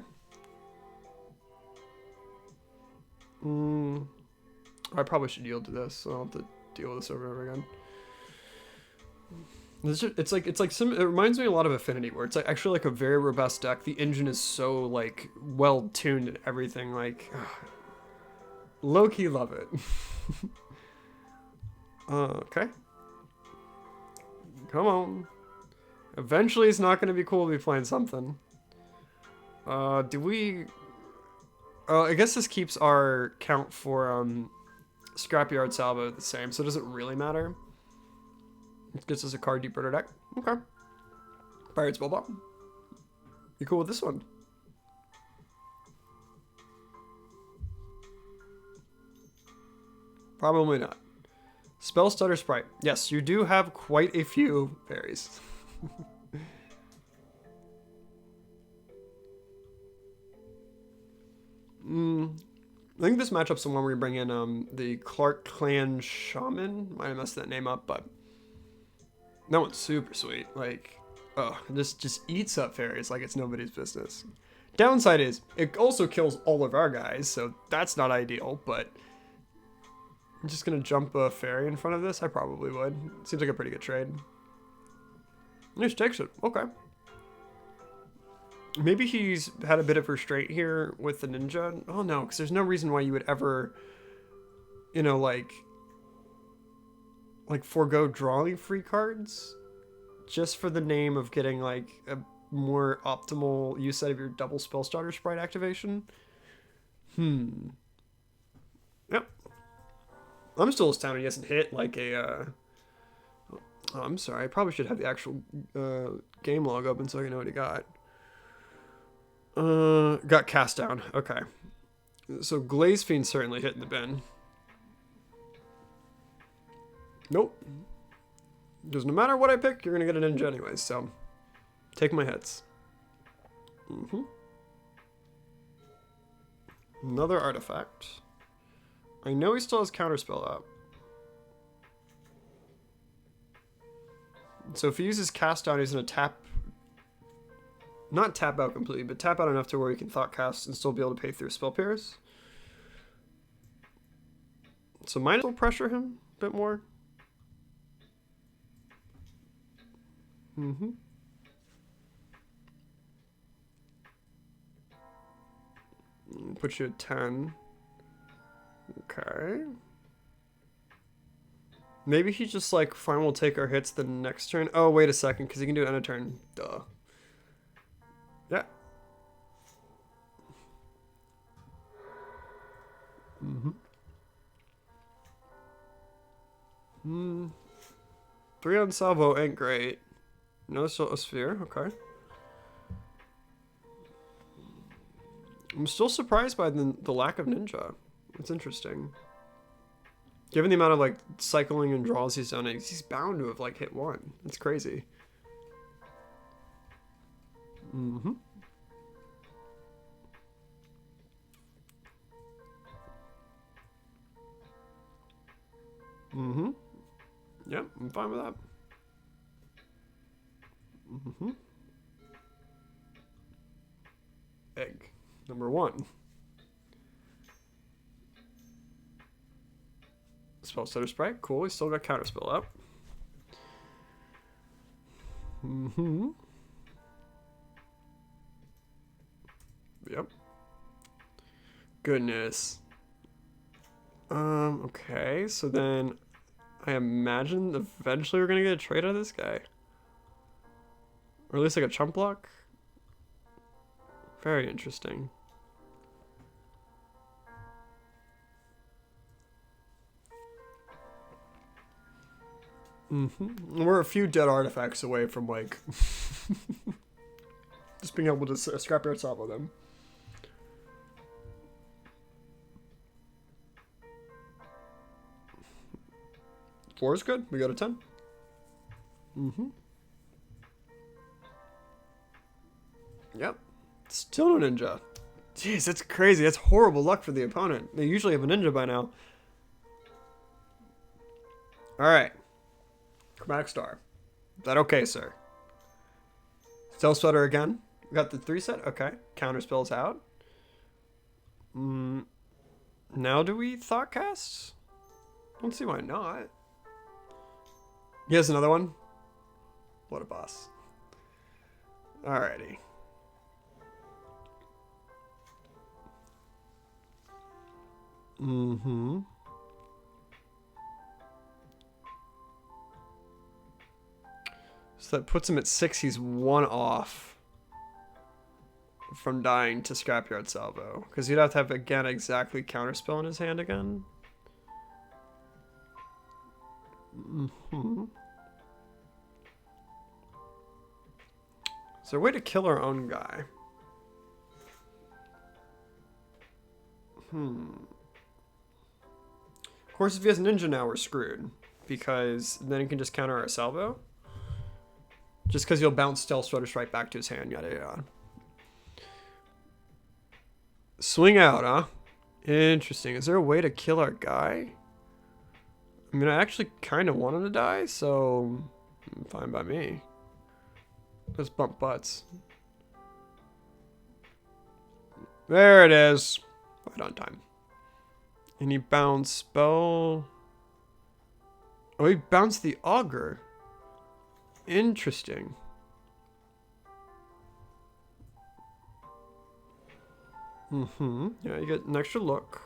I probably should yield to this, so I'll have to deal with this over and over again. It reminds me a lot of Affinity, where it's like actually like a very robust deck. The engine is so like well tuned and everything. Like, low key love it. Okay. Come on. Eventually, it's not going to be cool to be playing something. Do we? I guess this keeps our count for Scrapyard Salvo the same, so it doesn't really matter. It gets us a card deeper to deck. Okay. Pirates Bulldog. You cool with this one? Probably not. Spell Stutter Sprite. Yes, you do have quite a few fairies. I think this matchup's the one where you bring in the Clark Clan Shaman. Might have messed that name up, but that one's super sweet. Like, oh, just eats up fairies like it's nobody's business. Downside is it also kills all of our guys, so that's not ideal, but I'm just gonna jump a fairy in front of this. I probably would. Seems like a pretty good trade. Nice takes it. Okay. Maybe he's had a bit of restraint here with the ninja. Oh no, because there's no reason why you would ever, you know, like forego drawing free cards just for the name of getting like a more optimal use out of your double spell starter sprite activation. Yep. I'm still astounded he hasn't hit like a oh, I'm sorry, I probably should have the actual game log open so I can know what he got. Got cast down. Okay. So Glaze Fiend certainly hit in the bin. Nope. Because no matter what I pick, you're gonna get a ninja anyways, so take my hits. Another artifact. I know he still has counterspell up. So if he uses cast down, he's gonna tap. Not tap out completely, but tap out enough to where he can thought cast and still be able to pay through Spell Pierce. So might as well pressure him a bit more. Put you at 10. Okay. Maybe he's just like, fine, we'll take our hits the next turn. Oh, wait a second, because he can do it end of turn. Duh. Yeah. 3 on salvo ain't great. No sphere, okay. I'm still surprised by the lack of ninja. It's interesting. Given the amount of like cycling and draws he's done, he's bound to have like hit 1. It's crazy. Yep, I'm fine with that. Egg. Number 1. Spell Stutter Sprite. Cool, he's still got counterspell up. Yep. Goodness. Okay, so then I imagine eventually we're gonna get a trade out of this guy. Or at least like a chump block. Very interesting. We're a few dead artifacts away from, like, just being able to scrapyard salvo them. Four is good. We got a 10. Yep. Still no ninja. Jeez, that's crazy. That's horrible luck for the opponent. They usually have a ninja by now. Alright. Chromatic Star. Is that okay, sir? Stealth Sweater again. We got the 3 set. Okay. Counter spells out. Now do we Thought Cast? I don't see why not. He has another one. What a boss. Alrighty. So that puts him at 6. He's 1 off from dying to Scrapyard Salvo. Because he'd have to have, again, exactly Counterspell in his hand again. Is there a way to kill our own guy? Of course, if he has ninja now, we're screwed. Because then he can just counter our salvo. Just because he'll bounce Stealth Sweater Strike back to his hand, yada yada. Swing out, huh? Interesting. Is there a way to kill our guy? I mean, I actually kind of want him to die, so fine by me. Let's bump butts. There it is. Right on time. And he bounced spell. Oh, he bounced the auger. Interesting. Yeah, you get an extra look.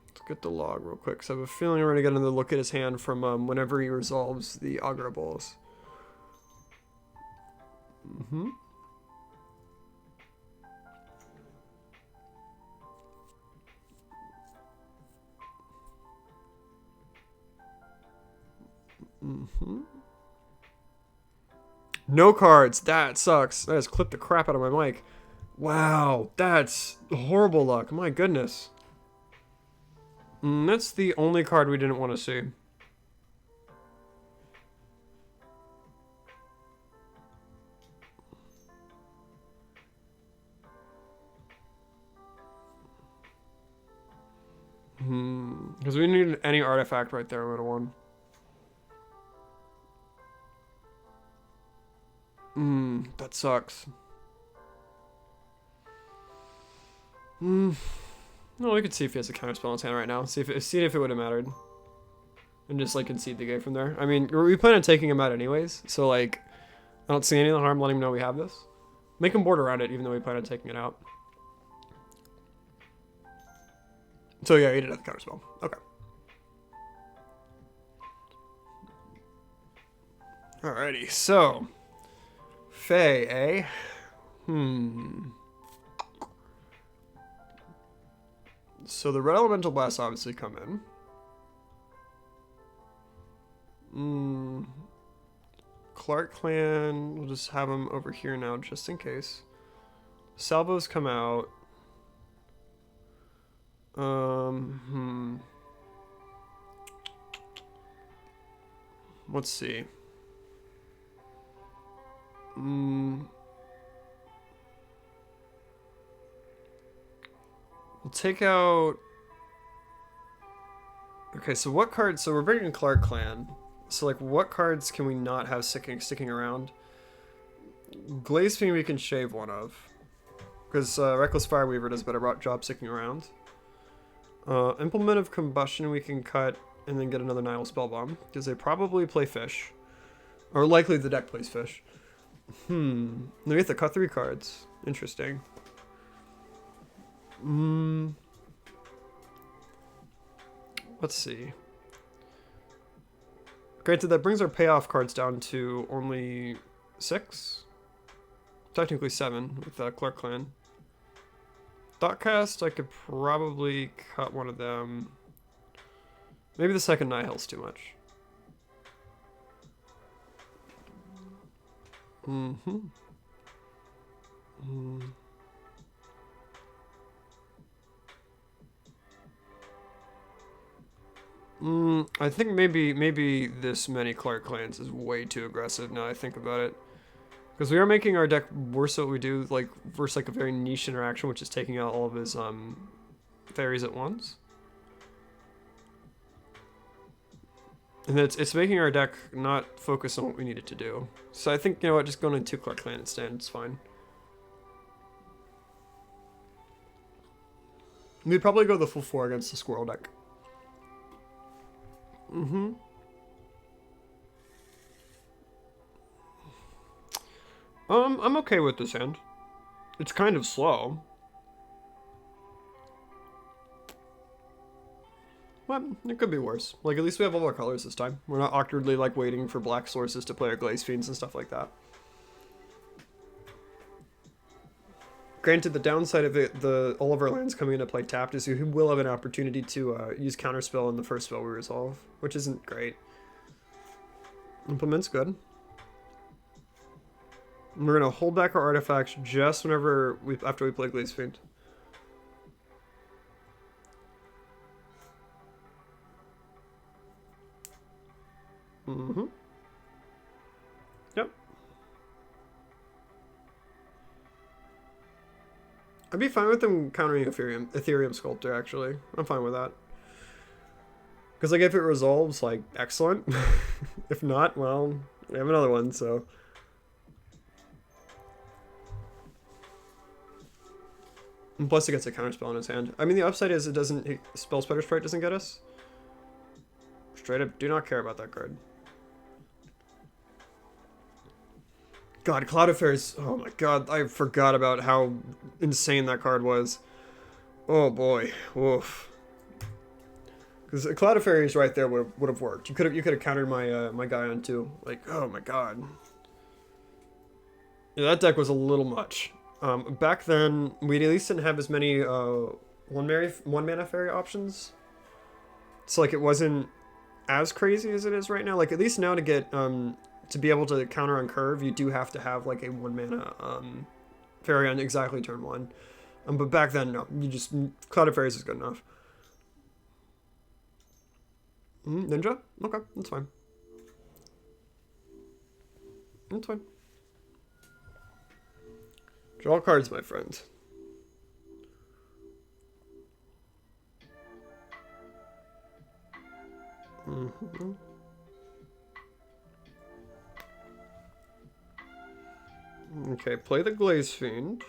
Let's get the log real quick. So I have a feeling we're gonna get another look at his hand from whenever he resolves the auger balls. No cards. That sucks. That has clipped the crap out of my mic. Wow, that's horrible luck. My goodness. That's the only card we didn't want to see. Because we needed any artifact right there, we would have won. That sucks. No, we could see if he has a counterspell in his hand right now. See if it would have mattered. And just like concede the game from there. I mean, we plan on taking him out anyways, so like I don't see any harm letting him know we have this. Make him board around it even though we plan on taking it out. So yeah, he did have the counterspell. Okay. Alrighty, so Faye, eh? So the red elemental blasts obviously come in. Clark Clan, we'll just have them over here now just in case. Salvos come out. Let's see. We'll take out... Okay, so what cards... So we're bringing Clark Clan. So, like, what cards can we not have sticking around? Glaze Fiend we can shave one of. Because Reckless Fireweaver does a better job sticking around. Implement of Combustion we can cut and then get another Nihil Spellbomb. Because they probably play fish. Or likely the deck plays fish. Then we have to cut 3 cards. Interesting. Let's see. Granted, that brings our payoff cards down to only 6. Technically 7 with Clark Clan. Thoughtcast, I could probably cut one of them. Maybe the second Nihil's too much. Mm-hmm. I think maybe this many Clark clans is way too aggressive now I think about it. Because we are making our deck worse at what we do, like, versus like a very niche interaction, which is taking out all of his fairies at once. And it's making our deck not focus on what we need it to do. So I think, you know what, just going into 2 Clark clan instead, it's fine. We'd probably go the full 4 against the squirrel deck. I'm okay with this hand. It's kind of slow. But it could be worse. Like, at least we have all our colors this time. We're not awkwardly, like, waiting for black sources to play our Glaze Fiends and stuff like that. Granted, the downside of it, all of our lands coming into play tapped, is you will have an opportunity to use Counterspell in the first spell we resolve, which isn't great. Implement's good. And we're gonna hold back our artifacts just whenever after we play Glaze Fiend. Yep. I'd be fine with them countering Ethereum Sculptor, actually. I'm fine with that. Because, like, if it resolves, like, excellent. If not, well, we have another one, so... And plus it gets a counterspell in his hand. I mean, the upside is it doesn't... Spell Spider Sprite doesn't get us. Straight up, do not care about that card. God, Cloud of Fairies. Oh my god, I forgot about how insane that card was. Oh boy, woof. Because Cloud of Fairies right there would have worked. You could have countered my my guy on 2. Like, oh my god. Yeah, that deck was a little much. Back then, we at least didn't have as many one mana fairy options. So like it wasn't as crazy as it is right now. Like at least now to get to be able to counter on curve, you do have to have like a 1 mana fairy on exactly turn 1. But back then, no. You just Cloud of Fairies is good enough. Ninja? Okay, that's fine. That's fine. Draw cards, my friend. Okay, play the Glaze Fiend.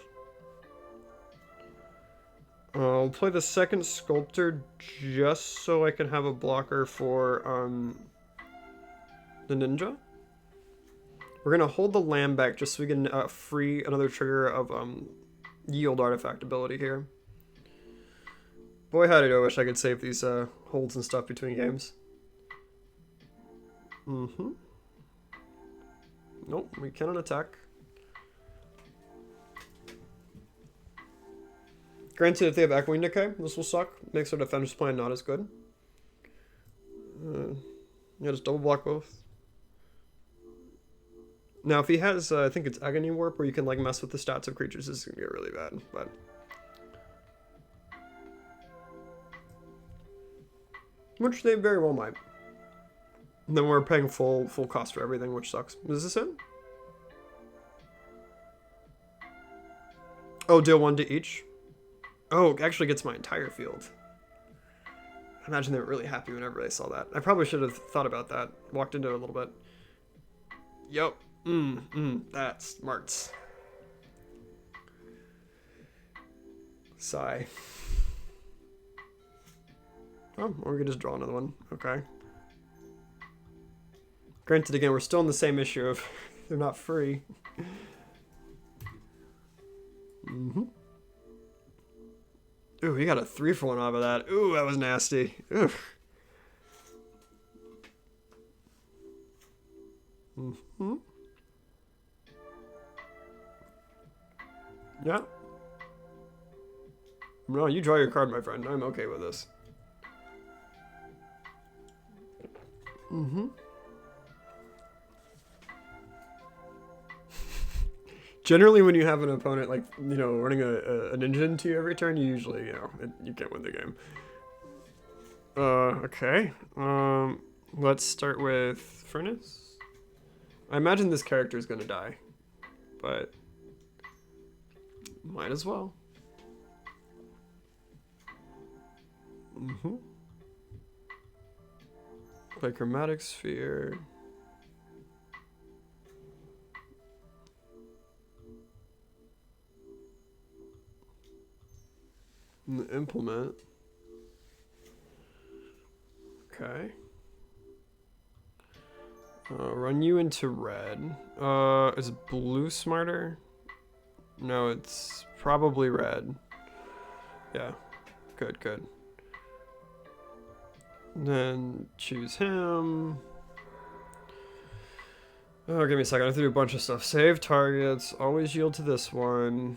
I'll play the second Sculptor just so I can have a blocker for the Ninja. We're gonna hold the land back just so we can free another trigger of yield artifact ability here. Boy, how did I wish I could save these holds and stuff between games. Nope, we cannot attack. Granted, if they have Echoing Decay, this will suck. Makes our defender's plan not as good. Yeah, just double block both. Now, if he has, I think it's Agony Warp, where you can like mess with the stats of creatures, this is gonna get really bad. But which they very well might. And then we're paying full cost for everything, which sucks. Is this it? Oh, deal 1 to each. Oh, it actually gets my entire field. I imagine they were really happy whenever they saw that. I probably should have thought about that. Walked into it a little bit. Yep. That's smarts. Sigh. Oh, or we could just draw another one. Okay. Granted, again, we're still in the same issue of they're not free. Ooh, we got a 3-for-1 off of that. Ooh, that was nasty. Ugh. Yeah. No, you draw your card, my friend. I'm okay with this. Mm-hmm. Generally, when you have an opponent like, you know, running an ninja into you every turn, you usually, you know, you can't win the game. Okay. Let's start with Furnace. I imagine this character is gonna die, but might as well. Mm-hmm. Play Chromatic Sphere. And the implement. Okay. Run you into red. Is blue smarter? No, it's probably red. Yeah. Good, good. Then choose him. Oh, give me a second. I have to do a bunch of stuff. Save targets. Always yield to this one.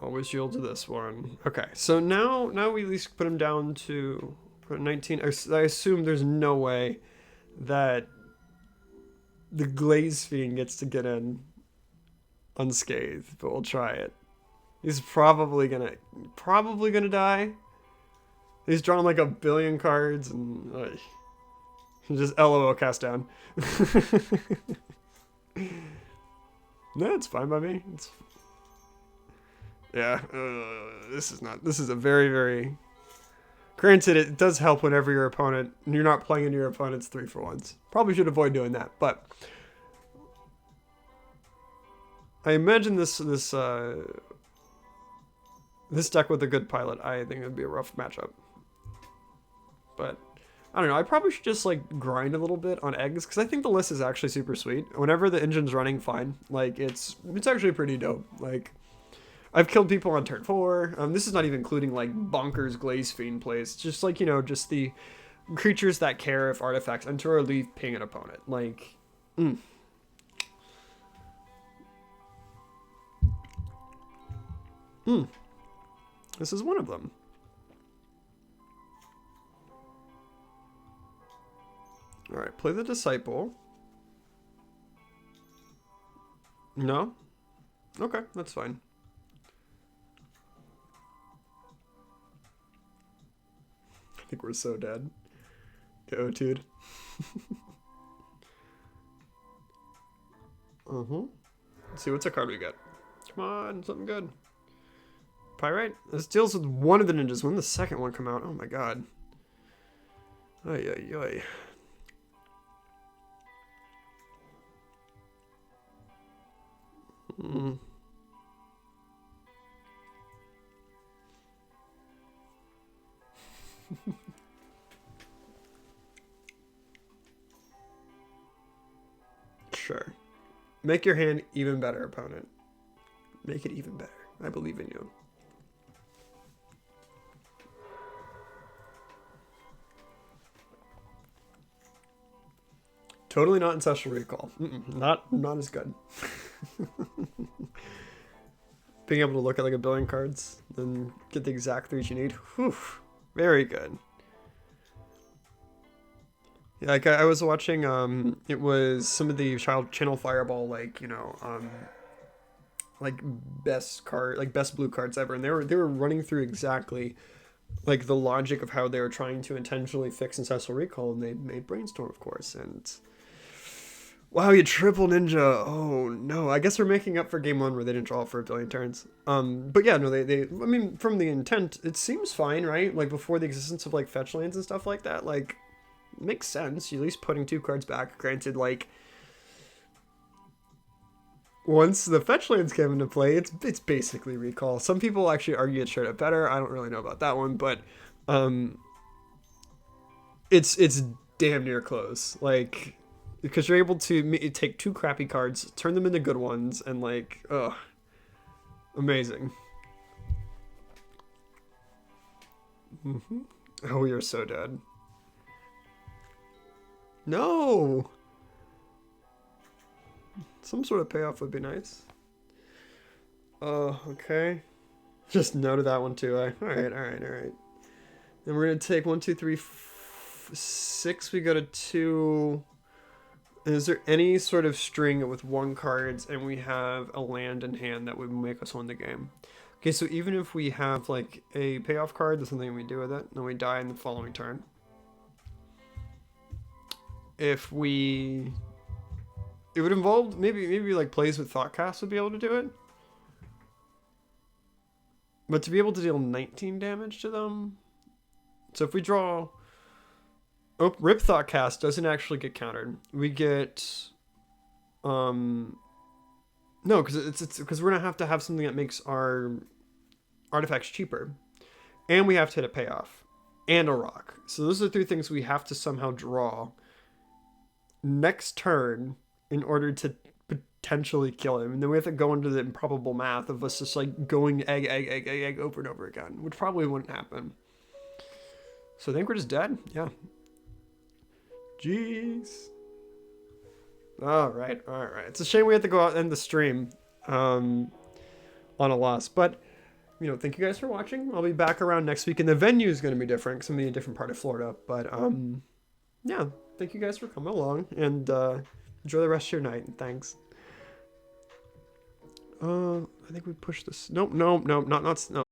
Always yield to this one. Okay, so now we at least put him down to 19. I assume there's no way that the Glaze Fiend gets to get in unscathed, but we'll try it. He's probably gonna die. He's drawn like 1 billion cards and just LOL cast down. No, it's fine by me. Yeah, this is a very, very... Granted, it does help whenever your opponent... You're not playing into your opponent's 3-for-1s. Probably should avoid doing that, but... I imagine this deck with a good pilot, I think it would be a rough matchup. But, I don't know, I probably should just, like, grind a little bit on eggs, because I think the list is actually super sweet. Whenever the engine's running fine, like, it's actually pretty dope. Like... I've killed people on turn 4. This is not even including like bonkers Glaze Fiend plays. It's just like, you know, just the creatures that care if artifacts enter or leave ping an opponent. Like, This is one of them. Alright, play the Disciple. No? Okay, that's fine. I think we're so dead. Get O2'd. Let's see, what's a card we got? Come on, something good. Pyrite? This deals with one of the ninjas. When did the second one come out? Oh my god. Ay, ay, ay. Sure. Make your hand even better, opponent. Make it even better. I believe in you. Totally not Ancestral Recall. Not as good. Being able to look at like 1 billion cards and get the exact 3 you need. Whew. Very good. Yeah, like I was watching, it was some of the Channel Fireball, like, you know, like best blue cards ever, and they were running through exactly like the logic of how they were trying to intentionally fix Ancestral Recall, and they made Brainstorm, of course, and wow, you triple ninja. Oh no, I guess we're making up for game 1 where they didn't draw for 1 billion turns. But yeah, no, they I mean, from the intent, it seems fine, right? Like before the existence of like fetch lands and stuff like that, like makes sense. You're at least putting 2 cards back. Granted, like once the fetch lands came into play, it's basically recall. Some people actually argue it straight up better. I don't really know about that one, but it's damn near close. Like, because you're able to take 2 crappy cards, turn them into good ones, and like, amazing. Oh, you're so dead. No! Some sort of payoff would be nice. Okay. Just no to that one too. Alright. Then we're gonna take 1, 2, 3, 6, we go to 2. Is there any sort of string with 1 cards and we have a land in hand that would make us win the game? Okay, so even if we have like a payoff card, there's something we do with it, then we die in the following turn. If we... It would involve maybe like plays with Thoughtcast would be able to do it. But to be able to deal 19 damage to them... So if we draw... Oh, Rip Thoughtcast doesn't actually get countered. We get... No, because it's because we're going to have something that makes our artifacts cheaper. And we have to hit a payoff. And a rock. So those are 3 things we have to somehow draw next turn in order to potentially kill him. And then we have to go into the improbable math of us just like going egg over and over again, which probably wouldn't happen. So I think we're just dead. Yeah. Jeez. All right. It's a shame we have to go out and end the stream on a loss. But, you know, thank you guys for watching. I'll be back around next week. And the venue is going to be different because I'm in a different part of Florida. But, yeah, thank you guys for coming along. And enjoy the rest of your night. And thanks. I think we pushed this. Nope, no.